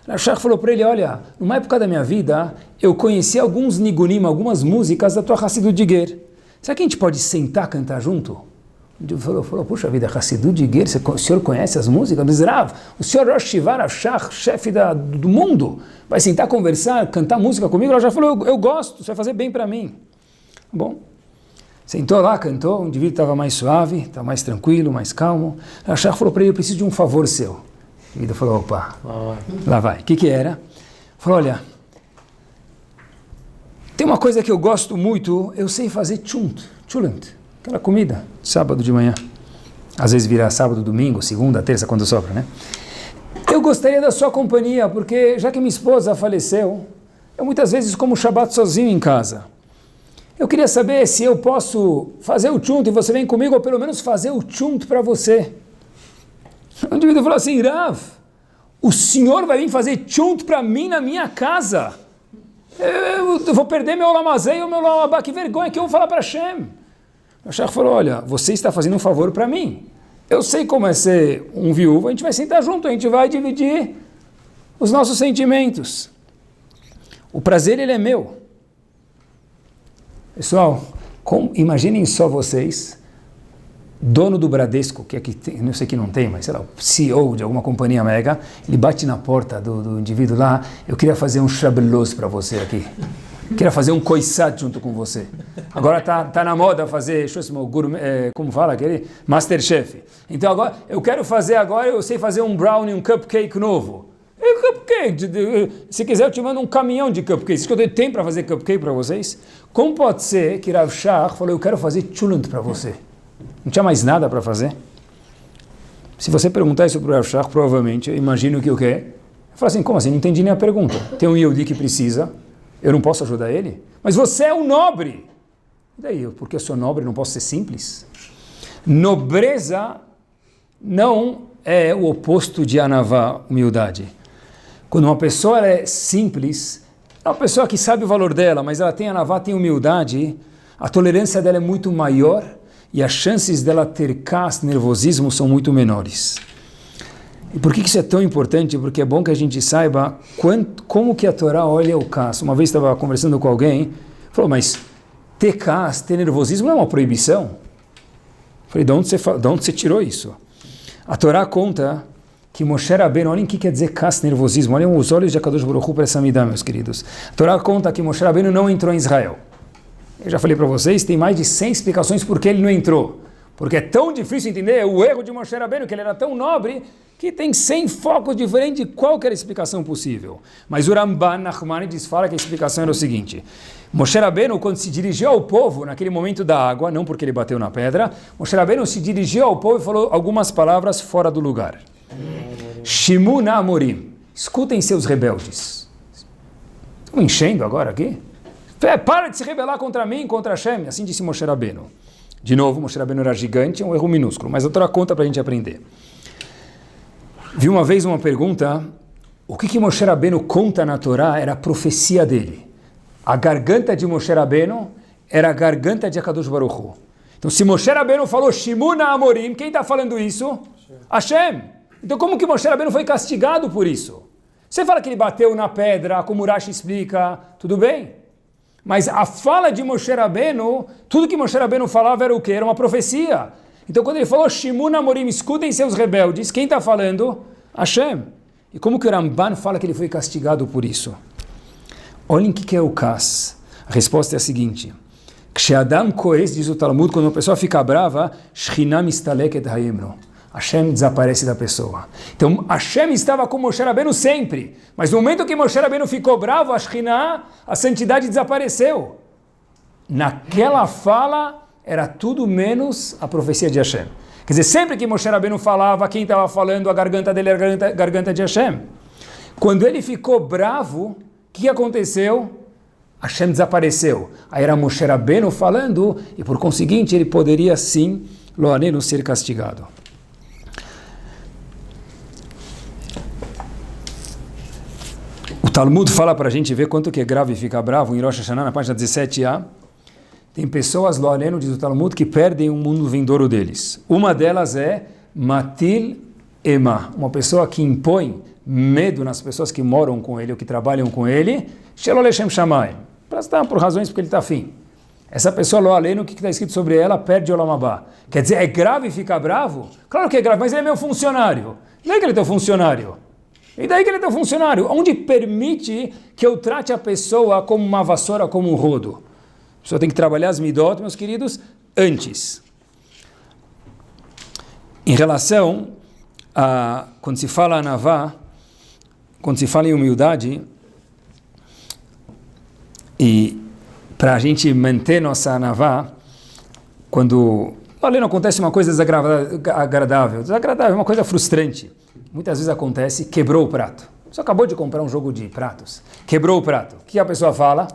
O Shach falou para ele, olha, numa época da minha vida, eu conheci alguns nigunim, algumas músicas da tua Hassidut Diger. Será que a gente pode sentar, cantar junto? Ele falou, puxa vida, Hassidut Diger, o senhor conhece as músicas? Diz, Rav, o senhor Rosh Shiva Rav Shach, chefe do mundo, vai sentar, conversar, cantar música comigo? Ela já falou, eu gosto, isso vai fazer bem para mim. Bom, sentou lá, cantou, o indivíduo estava mais suave, estava mais tranquilo, mais calmo. O Shach falou para ele, eu preciso de um favor seu. O indivíduo falou, opa, lá vai. O que era? Falou, olha, tem uma coisa que eu gosto muito, eu sei fazer chulent, aquela comida, sábado de manhã. Às vezes vira sábado, domingo, segunda, terça, quando sobra, né? Eu gostaria da sua companhia, porque já que minha esposa faleceu, eu muitas vezes como Shabbat sozinho em casa. Eu queria saber se eu posso fazer o chunt e você vem comigo, ou pelo menos fazer o chunt para você. O indivíduo falou assim, Rav, o senhor vai vir fazer chunt para mim na minha casa? Eu vou perder meu lamazei ou meu lamabá, que vergonha que eu vou falar para Hashem. O Shach falou, olha, você está fazendo um favor para mim. Eu sei como é ser um viúvo, a gente vai sentar junto, a gente vai dividir os nossos sentimentos. O prazer, ele é meu. Pessoal, imaginem só vocês, dono do Bradesco, que aqui tem, não sei que não tem, mas sei lá, o CEO de alguma companhia mega, ele bate na porta do indivíduo lá, eu queria fazer um shabelos para você aqui. Queria fazer um coissat junto com você. Agora tá na moda fazer, como fala aquele? Masterchef. Então agora, eu sei fazer um brownie, um cupcake novo. Cupcake, se quiser eu te mando um caminhão de cupcakes. Isso que eu tenho para fazer cupcake para vocês. Como pode ser que Rav Shach falou, eu quero fazer chulent para você? Não tinha mais nada para fazer? Se você perguntar isso para o Rav Shach, provavelmente, eu imagino que o quê? Eu falo assim, como assim? Não entendi nem a pergunta. Tem um Yehudi que precisa, eu não posso ajudar ele? Mas você é um nobre! E daí, porque eu sou nobre, não posso ser simples? Nobreza não é o oposto de anavá, humildade. Quando uma pessoa é simples, é uma pessoa que sabe o valor dela, mas ela tem anavá, tem humildade, a tolerância dela é muito maior e as chances dela ter nervosismo são muito menores. E por que isso é tão importante? Porque é bom que a gente saiba como que a Torá olha o cas. Uma vez estava conversando com alguém, falou, mas ter nervosismo não é uma proibição? Falei, de onde você tirou isso? A Torá conta que Moshe Rabbeinu, olhem o que quer dizer nervosismo, olhem os olhos de Akadosh Baruch Hu para essa midá, meus queridos. A Torá conta que Moshe Rabbeinu não entrou em Israel. Eu já falei para vocês, tem mais de 100 explicações por que ele não entrou. Porque é tão difícil entender o erro de Moshe Rabbeinu, que ele era tão nobre, que tem 100 focos diferentes de qualquer explicação possível. Mas o Ramban Nachmanides fala que a explicação era o seguinte, Moshe Rabbeinu, quando se dirigiu ao povo, naquele momento da água, não porque ele bateu na pedra, Moshe Rabbeinu se dirigiu ao povo e falou algumas palavras fora do lugar. Shimu na Amorim, escutem seus rebeldes. Estão enchendo agora aqui? Para de se rebelar contra mim, contra Hashem, assim disse Moshe Rabbeinu. De novo, Moshe Rabbeinu era gigante, é um erro minúsculo, mas a Torá conta para a gente aprender. Vi uma vez uma pergunta, o que Moshe Rabbeinu conta na Torá era a profecia dele. A garganta de Moshe Rabbeinu era a garganta de Akadosh Baruch Hu. Então se Moshe Rabbeinu falou Shimu na Amorim, quem está falando isso? Hashem. Então como que Moshe Rabbeinu foi castigado por isso? Você fala que ele bateu na pedra, como Rashi explica, tudo bem? Mas a fala de Moshe Rabbeinu, tudo que Moshe Rabbeinu falava era o quê? Era uma profecia. Então quando ele falou Shimu na Amorim, escutem seus rebeldes, quem está falando? Hashem. E como que o Ramban fala que ele foi castigado por isso? Olhem o que é o cas. A resposta é a seguinte. Kshe'adam koes, diz o Talmud, quando uma pessoa fica brava, Shechina mistaleket hayemro. Hashem desaparece da pessoa. Então Hashem estava com Moshe Rabbeinu sempre. Mas no momento que Moshe Rabbeinu ficou bravo, a Shechina, a santidade desapareceu. Naquela fala, era tudo menos a profecia de Hashem. Quer dizer, sempre que Moshe Rabbeinu falava, quem estava falando, a garganta dele era a garganta de Hashem. Quando ele ficou bravo, que aconteceu? Hashem desapareceu. Aí era Moshe Rabbeinu falando, e por conseguinte ele poderia sim, lo aleno, ser castigado. O Talmud fala para a gente ver quanto que é grave ficar bravo, em Rosh Hashanah, na página 17a, tem pessoas, lo aleno, diz o Talmud, que perdem o mundo vindouro deles. Uma delas é Matil Ema, uma pessoa que impõe medo nas pessoas que moram com ele ou que trabalham com ele, Shelo Leshem Shamayim, por razões porque ele está afim. Essa pessoa, lo aleno, o que está escrito sobre ela, perde o Olam Haba. Quer dizer, é grave ficar bravo? Claro que é grave, mas ele é meu funcionário. E daí que ele é teu funcionário? E daí que ele é teu funcionário? Onde permite que eu trate a pessoa como uma vassoura, como um rodo? A pessoa tem que trabalhar as midot, meus queridos, antes. Em relação a, quando se fala anavá, quando se fala em humildade, e para a gente manter nossa anavá, quando não acontece uma coisa desagradável, é uma coisa frustrante. Muitas vezes acontece, quebrou o prato. Você acabou de comprar um jogo de pratos, quebrou o prato. O que a pessoa fala?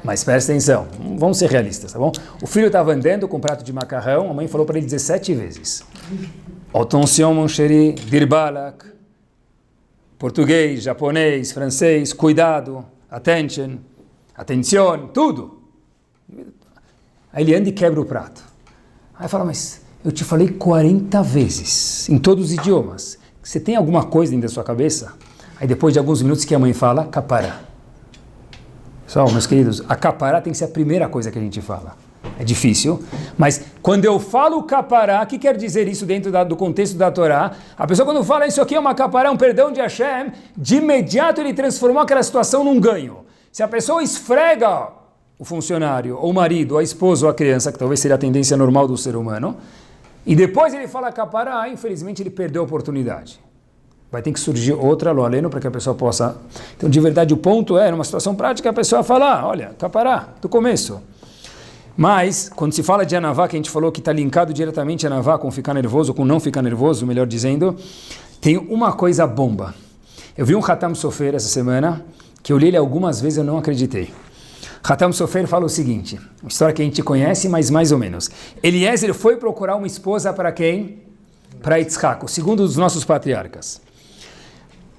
Mas presta atenção, vamos ser realistas, tá bom? O filho estava andando com um prato de macarrão, a mãe falou para ele 17 vezes. Attention, mon chéri, dir balak. Português, japonês, francês, cuidado, attention, atenção, tudo. Aí ele anda e quebra o prato. Aí fala, mas eu te falei 40 vezes, em todos os idiomas. Você tem alguma coisa dentro da sua cabeça? Aí depois de alguns minutos que a mãe fala, capará. Pessoal, meus queridos, a capará tem que ser a primeira coisa que a gente fala. É difícil, mas quando eu falo capará, o que quer dizer isso dentro do contexto da Torá? A pessoa quando fala isso aqui é uma capará, um perdão de Hashem, de imediato ele transformou aquela situação num ganho. Se a pessoa esfrega o funcionário, ou o marido, ou a esposa, ou a criança, que talvez seria a tendência normal do ser humano, e depois ele fala capará, infelizmente ele perdeu a oportunidade. Vai ter que surgir outra lo aleno para que a pessoa possa... Então, de verdade, o ponto é, numa situação prática, a pessoa falar, olha, capará, do começo. Mas, quando se fala de anavá, que a gente falou que está linkado diretamente a anavá com ficar nervoso, com não ficar nervoso, melhor dizendo, tem uma coisa bomba. Eu vi um Hatam Sofer essa semana, que eu li ele algumas vezes e eu não acreditei. Hatam Sofer fala o seguinte, uma história que a gente conhece, mas mais ou menos. Eliezer foi procurar uma esposa para quem? Para Yitzhak, o segundo dos nossos patriarcas.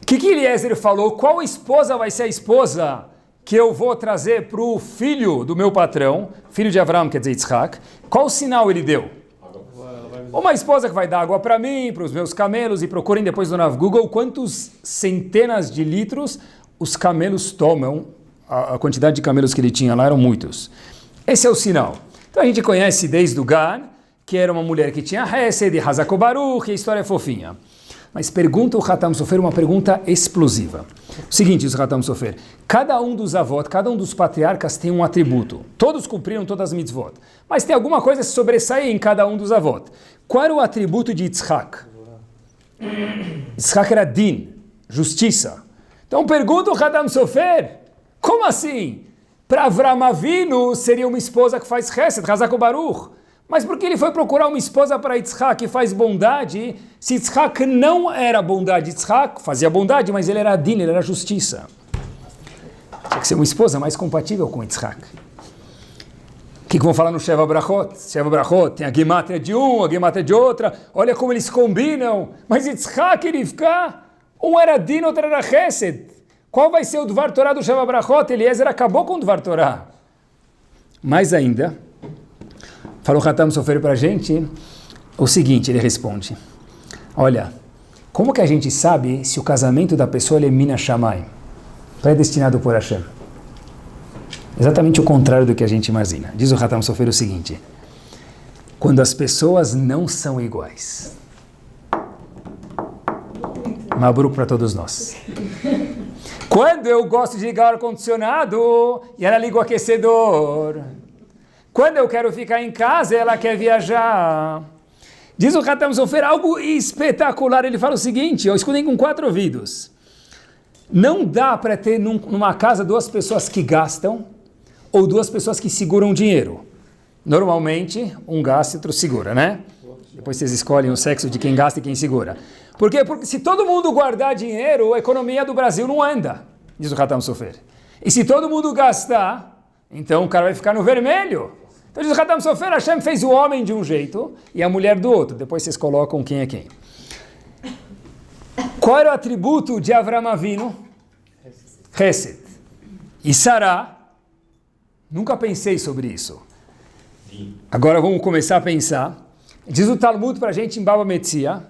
O que Eliezer falou? Qual esposa vai ser a esposa que eu vou trazer para o filho do meu patrão, filho de Avraham, quer dizer Yitzhak? Qual sinal ele deu? Uma esposa que vai dar água para mim, para os meus camelos, e procurem depois no Google quantos centenas de litros os camelos tomam, a quantidade de camelos que ele tinha lá eram muitos. Esse é o sinal. Então a gente conhece desde o Gan, que era uma mulher que tinha Hesed, Hazako Baruch, e a história é fofinha. Mas pergunta o Hatam Sofer uma pergunta explosiva. O seguinte, o Hatam Sofer, cada um dos avós, cada um dos patriarcas tem um atributo. Todos cumpriram todas as mitzvot. Mas tem alguma coisa que sobressai em cada um dos avós. Qual era o atributo de Yitzhak? Yitzhak era din, justiça. Então pergunta o Hatam Sofer, como assim? Para Avram Avinu seria uma esposa que faz Hesed, Hazako Baruch. Mas por que ele foi procurar uma esposa para Yitzhak que faz bondade, se Yitzhak não era bondade? Yitzhak fazia bondade, mas ele era din, ele era justiça. Tinha que ser uma esposa mais compatível com Yitzhak. O que vão falar no Sheva Brachot? Sheva Brachot tem a gematria de um, a gematria de outra, olha como eles combinam. Mas Yitzhak e Rivka, um era din, outro era Hesed. Qual vai ser o Dvar Torah do Sheva Brachot? Eliezer acabou com o Dvar Torah. Mais ainda... Falou Hatam Sofer para a gente o seguinte, ele responde, olha, como que a gente sabe se o casamento da pessoa é Mina Shamayim, predestinado por Hashem? Exatamente o contrário do que a gente imagina. Diz o Hatam Sofer o seguinte, quando as pessoas não são iguais. Mabruk para todos nós. Quando eu gosto de ligar o ar-condicionado e ela liga o aquecedor... Quando eu quero ficar em casa, ela quer viajar. Diz o Hatam Sofer algo espetacular. Ele fala o seguinte, escutem com 4 ouvidos. Não dá para ter numa casa 2 pessoas que gastam ou 2 pessoas que seguram dinheiro. Normalmente, um gasta e outro segura, né? Depois vocês escolhem o sexo de quem gasta e quem segura. Por quê? Porque se todo mundo guardar dinheiro, a economia do Brasil não anda. diz o Hatam Sofer. E se todo mundo gastar, então o cara vai ficar no vermelho. Então diz o Hatam Sofer, Hashem fez o homem de um jeito e a mulher do outro. Depois vocês colocam quem é quem. Qual era o atributo de Avram Avinu? Chesed. E Sará? Nunca pensei sobre isso. Agora vamos começar a pensar. Diz o Talmud para a gente em Baba Metzia,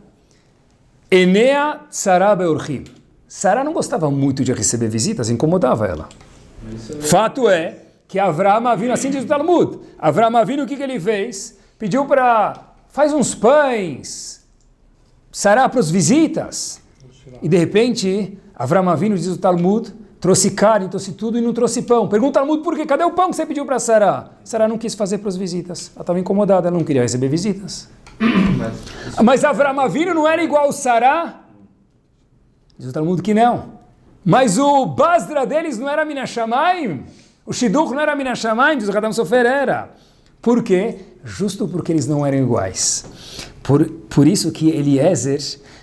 Enea Sará Beorchim. Sará não gostava muito de receber visitas, incomodava ela. Fato é que Avram Avinu, assim diz o Talmud, Avram Avinu, o que ele fez? Pediu faz uns pães, Sará para as visitas. E de repente, Avram Avinu, diz o Talmud, trouxe carne, trouxe tudo e não trouxe pão. Pergunta ao Talmud por quê? Cadê o pão que você pediu para Sará? Sará não quis fazer para as visitas. Ela estava incomodada, ela não queria receber visitas. Mas Avram Avinu não era igual ao Sará? Diz o Talmud que não. Mas o Basra deles não era Min HaShamayim? O Shidduch não era Min HaShamayim? Diz o Hatam Sofer era. Por quê? Justo porque eles não eram iguais. Por isso que Eliezer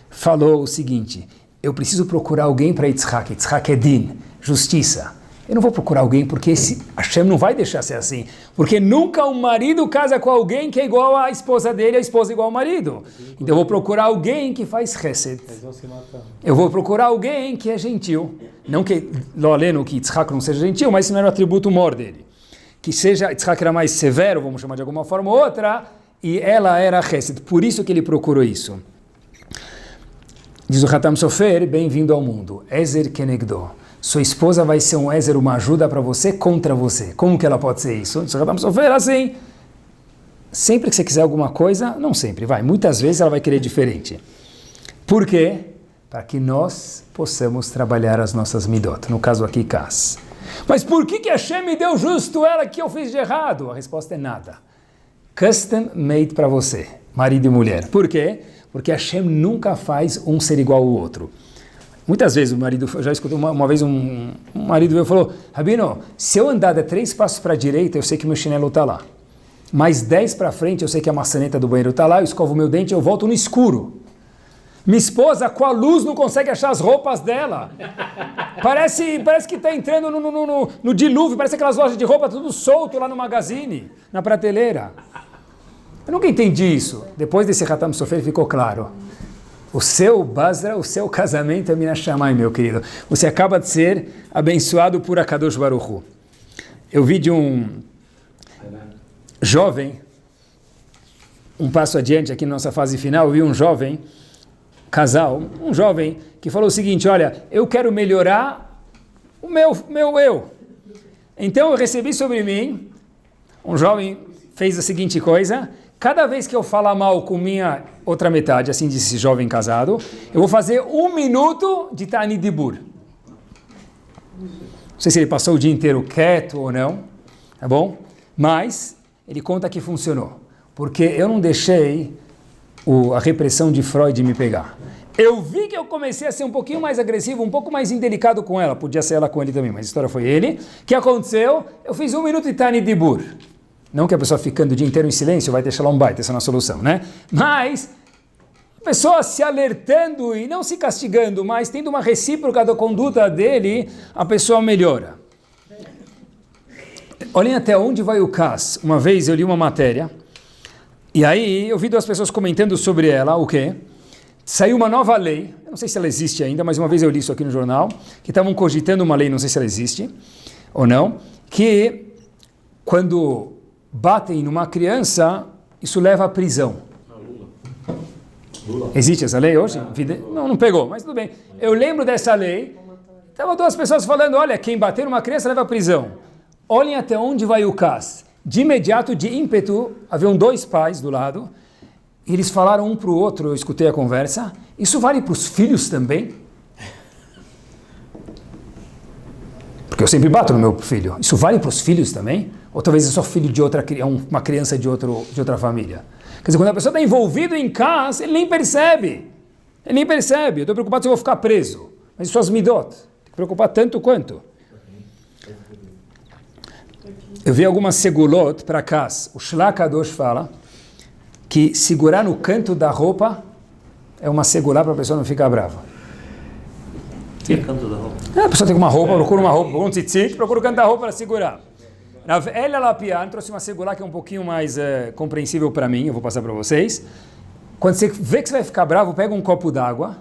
falou o seguinte: eu preciso procurar alguém para Yitzhak. Yitzhak é din, justiça. Eu não vou procurar alguém porque Hashem não vai deixar ser assim. Porque nunca um marido casa com alguém que é igual à esposa dele, a esposa igual ao marido. Então eu vou procurar alguém que faz chesed. Eu vou procurar alguém que é gentil. Não que Yitzhak não seja gentil, mas isso não era o atributo maior dele. Que seja, Yitzhak era mais severo, vamos chamar de alguma forma ou outra, e ela era chesed. Por isso que ele procurou isso. Diz o Hatam Sofer, bem-vindo ao mundo. Ezer Kenegdo. Sua esposa vai ser um Ezer, uma ajuda para você contra você. Como que ela pode ser isso? Diz o Hatam Sofer assim. Sempre que você quiser alguma coisa, não sempre, muitas vezes ela vai querer diferente. Por quê? Para que nós possamos trabalhar as nossas midot. No caso aqui, Kas. Mas por que Hashem me deu justo ela que eu fiz de errado? A resposta é nada. Custom made para você, marido e mulher. Por quê? Porque Hashem nunca faz um ser igual ao outro. Muitas vezes o marido, eu já escutei uma vez um marido veio e falou: Rabino, se eu andar 3 passos para a direita, eu sei que meu chinelo está lá. Mais 10 para frente, eu sei que a maçaneta do banheiro está lá, eu escovo meu dente, eu volto no escuro. Minha esposa, com a luz, não consegue achar as roupas dela. Parece que está entrando no dilúvio, parece aquelas lojas de roupa, tudo solto lá no magazine, na prateleira. Eu nunca entendi isso. Depois desse Hatam Sofer ficou claro. O seu Basra, o seu casamento é Min HaShamayim, meu querido. Você acaba de ser abençoado por Akadosh Baruch Hu. Eu vi de um jovem, um passo adiante aqui na nossa fase final, eu vi um jovem, casal, um jovem que falou o seguinte: olha, eu quero melhorar o meu eu. Então eu recebi sobre mim, um jovem fez a seguinte coisa: cada vez que eu falar mal com minha outra metade, assim disse esse jovem casado, eu vou fazer 1 minuto de Ta'anit Dibur. Não sei se ele passou o dia inteiro quieto ou não, tá bom? Mas ele conta que funcionou, porque eu não deixei a repressão de Freud me pegar. Eu vi que eu comecei a ser um pouquinho mais agressivo, um pouco mais indelicado com ela, podia ser ela com ele também, mas a história foi ele. O que aconteceu? Eu fiz 1 minuto de Ta'anit Dibur. Não que a pessoa ficando o dia inteiro em silêncio vai ter Shalom Bait, essa não é a solução, né? Mas a pessoa se alertando e não se castigando, mas tendo uma recíproca da conduta dele, a pessoa melhora. Olhem até onde vai o Kas. Uma vez eu li uma matéria, e aí eu vi 2 pessoas comentando sobre ela, o quê? Saiu uma nova lei, eu não sei se ela existe ainda, mas uma vez eu li isso aqui no jornal, que estavam cogitando uma lei, não sei se ela existe ou não, que quando batem numa criança, isso leva à prisão. Lula. Existe essa lei hoje? Não pegou, mas tudo bem. Eu lembro dessa lei, estavam 2 pessoas falando: olha, quem bater numa criança leva à prisão. Olhem até onde vai o Cas. De imediato, de ímpeto, haviam 2 pais do lado, e eles falaram um para o outro, eu escutei a conversa: isso vale para os filhos também? Porque eu sempre bato no meu filho. Isso vale para os filhos também? Ou talvez é só filho de uma criança de outra família? Quer dizer, quando a pessoa está envolvida em casa, ele nem percebe. Eu estou preocupado se eu vou ficar preso. Mas suas midot, tem que preocupar tanto quanto. Eu vi algumas segulot para casa. O Shlach Kadosh fala que segurar no canto da roupa é uma segulá para a pessoa não ficar brava. Que canto da roupa? A pessoa tem uma roupa, procura um tzitzit, procura um cantar-roupa para segurar. Rav Elia Lapian trouxe uma segulá que é um pouquinho mais compreensível para mim, eu vou passar para vocês. Quando você vê que você vai ficar bravo, pega um copo d'água,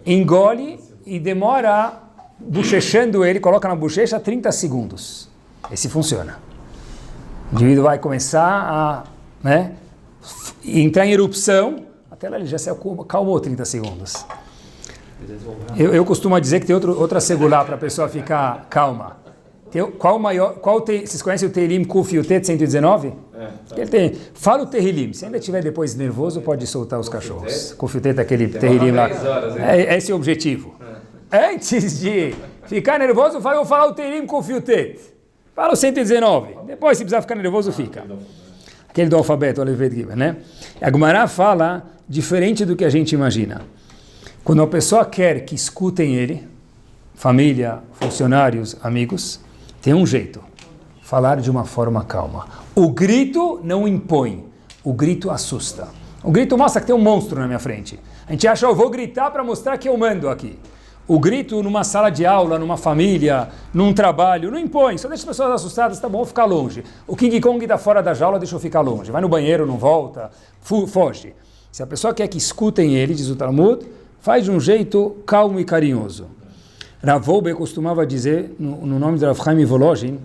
engole e demora bochechando ele, coloca na bochecha 30 segundos. Esse funciona. O indivíduo vai começar a entrar em erupção, até lá ele já se acalmou 30 segundos. Eu costumo dizer que tem outra segulá para a pessoa ficar calma. Vocês conhecem o Tehillim Kuf Yutet 119? Ele tem, fala o Tehillim. Se ainda estiver depois nervoso, pode soltar os cachorros. Kuf Yutet é aquele Tehillim lá. Esse é o objetivo. Antes de ficar nervoso, eu vou falar o Tehillim Kuf Yutet. Fala o 119. Depois, se precisar ficar nervoso, fica. Aquele do alfabeto, né? A Gemara fala diferente do que a gente imagina. Quando uma pessoa quer que escutem ele, família, funcionários, amigos, tem um jeito, falar de uma forma calma. O grito não impõe, o grito assusta. O grito mostra que tem um monstro na minha frente. A gente acha, eu vou gritar para mostrar que eu mando aqui. O grito numa sala de aula, numa família, num trabalho, não impõe, só deixa as pessoas assustadas, tá bom, vou ficar longe. O King Kong está fora da jaula, deixa eu ficar longe. Vai no banheiro, não volta, foge. Se a pessoa quer que escutem ele, diz o Talmud, faz de um jeito calmo e carinhoso. Rav Wolbe costumava dizer, no nome de Rav Chaim Volozhin,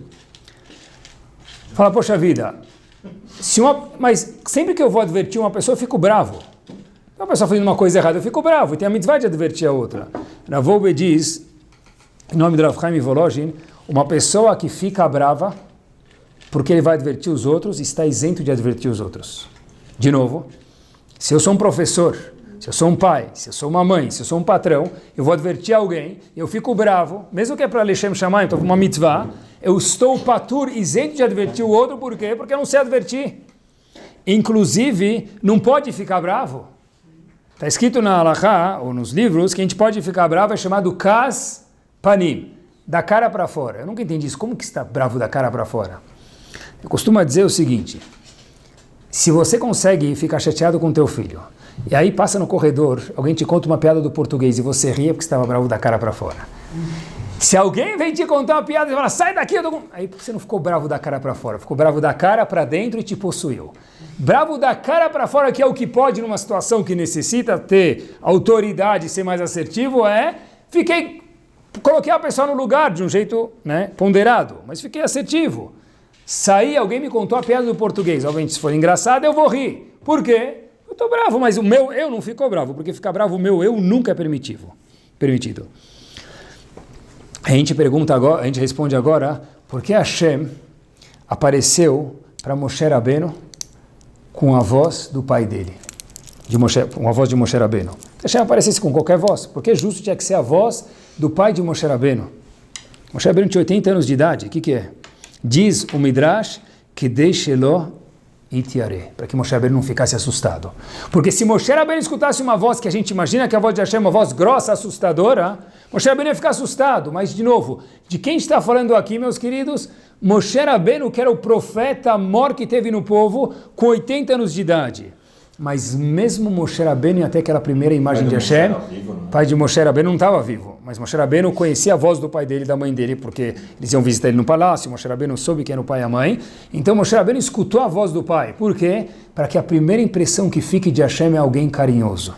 fala, poxa vida, mas sempre que eu vou advertir uma pessoa, eu fico bravo. Uma pessoa fazendo uma coisa errada, eu fico bravo, e tem a mitzvah de advertir a outra. Rav Wolbe diz, em nome de Rav Chaim Volozhin, uma pessoa que fica brava, porque ele vai advertir os outros, está isento de advertir os outros. De novo, se eu sou um professor, se eu sou um pai, se eu sou uma mãe, se eu sou um patrão, eu vou advertir alguém, eu fico bravo, mesmo que é para Lechem Shamayim, então uma mitzvah, eu estou patur, isento de advertir o outro, por quê? Porque eu não sei advertir. Inclusive, não pode ficar bravo. Está escrito na Halachá, ou nos livros, que a gente pode ficar bravo, é chamado Kas Panim, da cara para fora. Eu nunca entendi isso, como que está bravo da cara para fora? Eu costumo dizer o seguinte, se você consegue ficar chateado com teu filho, e aí passa no corredor, alguém te conta uma piada do português e você ri porque estava bravo da cara para fora. Se alguém vem te contar uma piada e fala, sai daqui, aí você não ficou bravo da cara para fora, ficou bravo da cara para dentro e te possuiu. Bravo da cara para fora, que é o que pode numa situação que necessita ter autoridade, ser mais assertivo, coloquei a pessoa no lugar de um jeito ponderado, mas fiquei assertivo. Saí, alguém me contou a piada do português, obviamente se for engraçado eu vou rir. Por quê? Eu estou bravo, mas o meu eu não ficou bravo, porque ficar bravo o meu eu nunca é permitido. A gente pergunta agora, a gente responde agora, por que Hashem apareceu para Moshe Rabbeinu com a voz do pai dele, com a voz de Moshe Rabbeinu? Se Hashem aparecesse com qualquer voz, porque justo tinha que ser a voz do pai de Moshe Rabbeinu. Moshe Rabbeinu tinha 80 anos de idade, o que é? Diz o Midrash que deixe-lo Itiare, para que Moshe Rabbeinu não ficasse assustado. Porque se Moshe Rabbeinu escutasse uma voz que a gente imagina que a voz de Hashem é uma voz grossa, assustadora, Moshe Rabbeinu ia ficar assustado. Mas, de novo, de quem está falando aqui, meus queridos? Moshe Rabbeinu, que era o profeta maior que teve no povo, com 80 anos de idade. Mas mesmo Moshe Rabbeinu, até aquela primeira imagem de Hashem, pai de Moshe Rabbeinu não estava vivo, mas Moshe Rabbeinu conhecia a voz do pai dele e da mãe dele, porque eles iam visitar ele no palácio, Moshe Rabbeinu soube quem era o pai e a mãe, então Moshe Rabbeinu escutou a voz do pai. Por quê? Para que a primeira impressão que fique de Hashem é alguém carinhoso.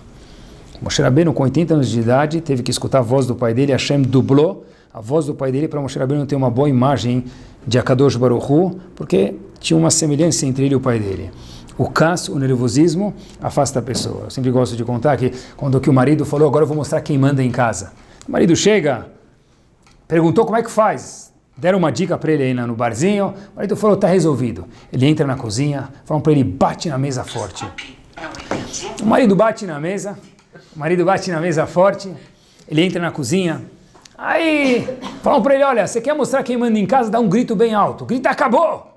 Moshe Rabbeinu, com 80 anos de idade, teve que escutar a voz do pai dele, Hashem dublou a voz do pai dele para Moshe Rabbeinu ter uma boa imagem de Akadosh Baruch Hu, porque tinha uma semelhança entre ele e o pai dele. O caso, o nervosismo, afasta a pessoa. Eu sempre gosto de contar que quando o marido falou, agora eu vou mostrar quem manda em casa. O marido chega, perguntou como é que faz. Deram uma dica para ele aí no barzinho. O marido falou, está resolvido. Ele entra na cozinha, falam para ele, bate na mesa forte. O marido bate na mesa forte. Ele entra na cozinha. Aí falam para ele, olha, você quer mostrar quem manda em casa? Dá um grito bem alto. Grita, acabou!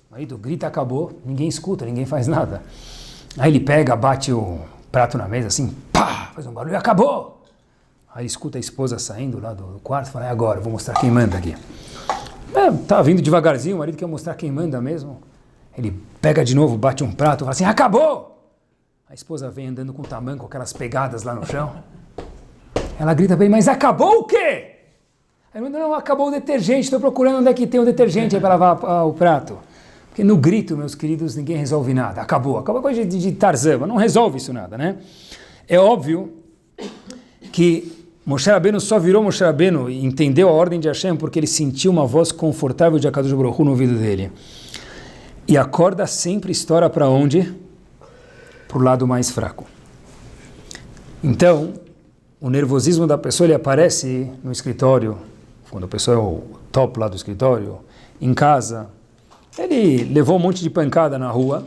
O marido grita, acabou, ninguém escuta, ninguém faz nada. Aí ele pega, bate o prato na mesa, assim, pá, faz um barulho, acabou! Aí escuta a esposa saindo lá do quarto, fala, é agora, vou mostrar quem manda aqui. Tá vindo devagarzinho, o marido quer mostrar quem manda mesmo. Ele pega de novo, bate um prato, fala assim, acabou! A esposa vem andando com o tamanco, aquelas pegadas lá no chão. Ela grita bem, mas acabou o quê? Aí não, acabou o detergente, estou procurando onde é que tem o detergente para lavar o prato. Porque no grito, meus queridos, ninguém resolve nada. Acabou a coisa de Tarzan, não resolve isso nada, né? É óbvio que Moshe Rabbeinu só virou Moshe Rabbeinu e entendeu a ordem de Hashem porque ele sentiu uma voz confortável de Akadosh Baruch Hu no ouvido dele. E a corda sempre estoura para onde? Para o lado mais fraco. Então, o nervosismo da pessoa ele aparece no escritório, quando a pessoa é o top lá do escritório, em casa. Ele levou um monte de pancada na rua,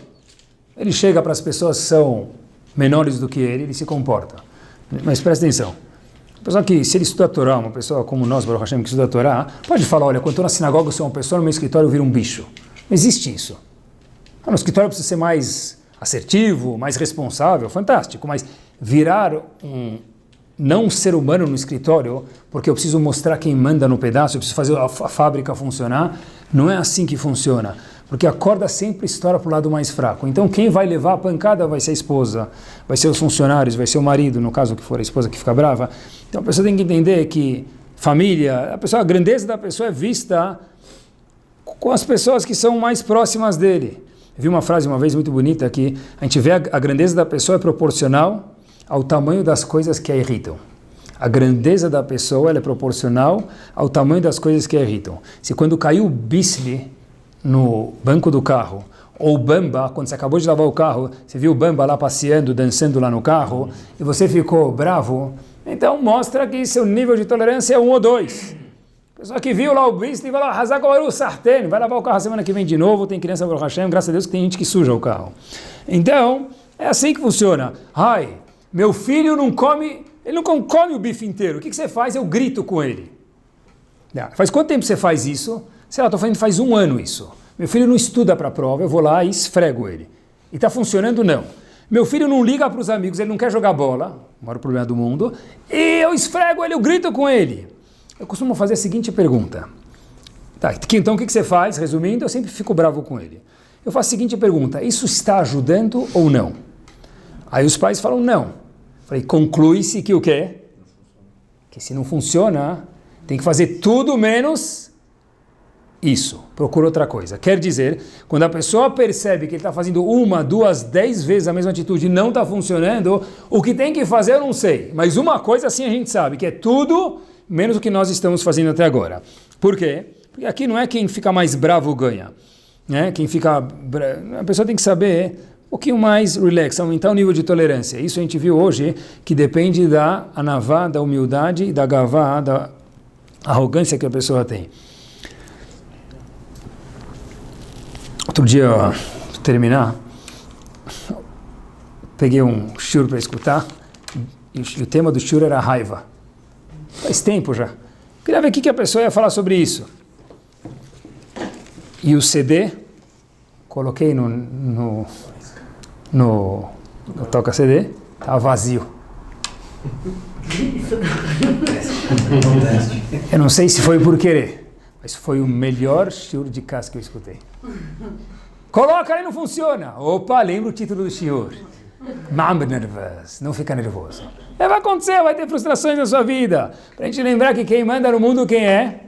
ele chega para as pessoas que são menores do que ele se comporta. Mas presta atenção. Uma pessoa que, se ele estuda a Torá, uma pessoa como nós, Baruch Hashem, que estuda a Torá, pode falar, olha, quando estou na sinagoga eu sou uma pessoa, no meu escritório eu viro um bicho. Não existe isso. No escritório eu preciso ser mais assertivo, mais responsável, fantástico, mas virar um não ser humano no escritório, porque eu preciso mostrar quem manda no pedaço, eu preciso fazer a fábrica funcionar, não é assim que funciona. Porque a corda sempre estoura para o lado mais fraco. Então quem vai levar a pancada vai ser a esposa, vai ser os funcionários, vai ser o marido, no caso que for a esposa que fica brava. Então a pessoa tem que entender que família, a grandeza da pessoa é vista com as pessoas que são mais próximas dele. Eu vi uma frase uma vez muito bonita que a gente vê a grandeza da pessoa é proporcional ao tamanho das coisas que a irritam. A grandeza da pessoa ela é proporcional ao tamanho das coisas que a irritam. Se quando caiu o bisli no banco do carro, ou o bamba, quando você acabou de lavar o carro, você viu o bamba lá passeando, dançando lá no carro, e você ficou bravo, então mostra que seu nível de tolerância é 1 ou 2. A pessoa que viu lá o bisli vai lá, arrasar com o sartén, vai lavar o carro a semana que vem de novo, tem criança Baruch Hashem, graças a Deus que tem gente que suja o carro. Então, é assim que funciona. Ai, meu filho não come, ele não come o bife inteiro. O que você faz? Eu grito com ele. Faz quanto tempo você faz isso? Sei lá, estou fazendo faz 1 ano isso. Meu filho não estuda para a prova, eu vou lá e esfrego ele. E está funcionando? Não. Meu filho não liga para os amigos, ele não quer jogar bola, o maior problema do mundo, e eu esfrego ele, eu grito com ele. Eu costumo fazer a seguinte pergunta. Então o que você faz? Resumindo, eu sempre fico bravo com ele. Eu faço a seguinte pergunta, isso está ajudando ou não? Aí os pais falam não. Falei, conclui-se que o quê? Que se não funciona, tem que fazer tudo menos isso. Procura outra coisa. Quer dizer, quando a pessoa percebe que ele está fazendo 1, 2, 10 vezes a mesma atitude e não está funcionando, o que tem que fazer eu não sei. Mas uma coisa assim a gente sabe, que é tudo menos o que nós estamos fazendo até agora. Por quê? Porque aqui não é quem fica mais bravo ganha. Né? A pessoa tem que saber um pouquinho mais relax, aumentar o nível de tolerância. Isso a gente viu hoje, que depende da anavá, da humildade e da gavá, da arrogância que a pessoa tem. Outro dia, para terminar, peguei um shiur para escutar, e o tema do shiur era raiva. Faz tempo já. Queria ver o que a pessoa ia falar sobre isso. E o CD, coloquei no toca CD, estava vazio. Eu não sei se foi por querer, mas foi o melhor shiur de casa que eu escutei. Coloca aí, não funciona. Opa, lembra o título do shiur. Não fica nervoso. Vai acontecer, vai ter frustrações na sua vida. Para a gente lembrar que quem manda no mundo quem é?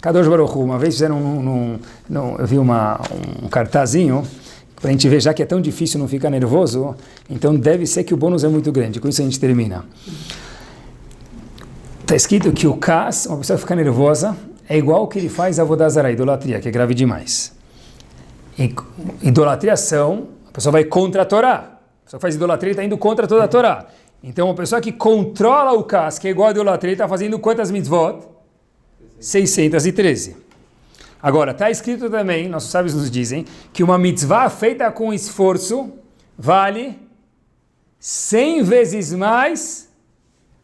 Kadosh Baruch Hu. Uma vez fizeram eu vi um cartazinho para a gente ver, já que é tão difícil não ficar nervoso, então deve ser que o bônus é muito grande. Com isso a gente termina. Está escrito que o kas, uma pessoa ficar nervosa, é igual o que ele faz a vodazara, idolatria, que é grave demais. Idolatriação, a pessoa vai contra a Torá. A pessoa que faz idolatria está indo contra toda a Torá. Então, uma pessoa que controla o kas, que é igual a idolatria, está fazendo quantas mitzvot? 613. Agora, está escrito também, nossos sábios nos dizem, que uma mitzvah feita com esforço vale 100 vezes mais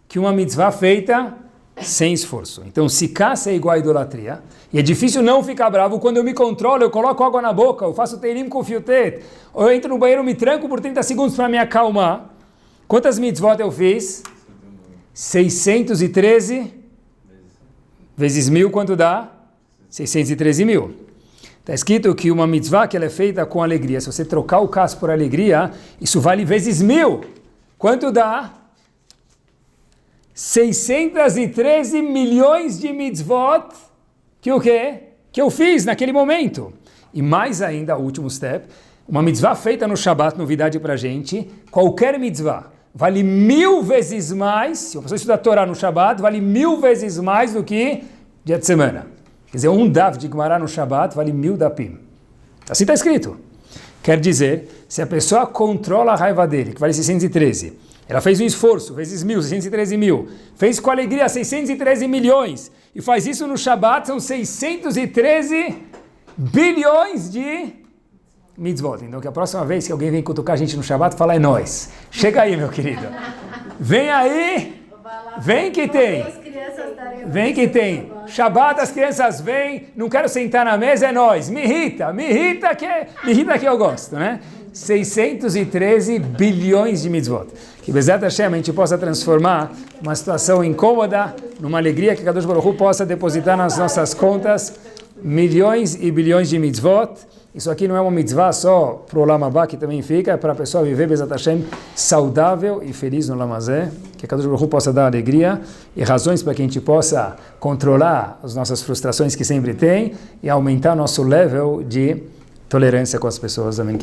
que uma mitzvah feita sem esforço. Então, se caça é igual a idolatria, e é difícil não ficar bravo quando eu me controlo, eu coloco água na boca, eu faço teilim com fiutet, ou eu entro no banheiro, me tranco por 30 segundos para me acalmar. Quantas mitzvot eu fiz? 613 vezes 1000, quanto dá? 613 mil. Está escrito que uma mitzvah que ela é feita com alegria, se você trocar o kas por alegria, isso vale vezes 1000. Quanto dá? 613 milhões de mitzvot que o quê? Que eu fiz naquele momento. E mais ainda, o último step, uma mitzvah feita no Shabat, novidade pra gente, qualquer mitzvah vale 1000 vezes mais, se a pessoa estudar a Torá no Shabat, vale 1000 vezes mais do que dia de semana. Quer dizer, um Dav de Gemara no Shabat vale 1000 Dapim. Assim está escrito. Quer dizer, se a pessoa controla a raiva dele, que vale 613, ela fez um esforço, vezes 1000, 613 mil, fez com alegria 613 milhões, e faz isso no Shabat, são 613 bilhões de mitzvot. Então que a próxima vez que alguém vem cutucar a gente no Shabat, fala, é nós. Chega aí, meu querido. Vem aí, vem que tem. Vem que tem. Shabat, as crianças vêm, não quero sentar na mesa, é nós. Me irrita que eu gosto, né? 613 bilhões de mitzvot. Que Bezat Hashem a gente possa transformar uma situação incômoda numa alegria, que Kadosh Baruch Hu possa depositar nas nossas contas milhões e bilhões de mitzvot. Isso aqui não é uma mitzvah só para o Olam Haba, que também fica, é para a pessoa viver Bezat Hashem saudável e feliz no Olam Hazé. Que Kadosh Baruch Hu possa dar alegria e razões para que a gente possa controlar as nossas frustrações que sempre tem e aumentar nosso level de tolerância com as pessoas. Amém.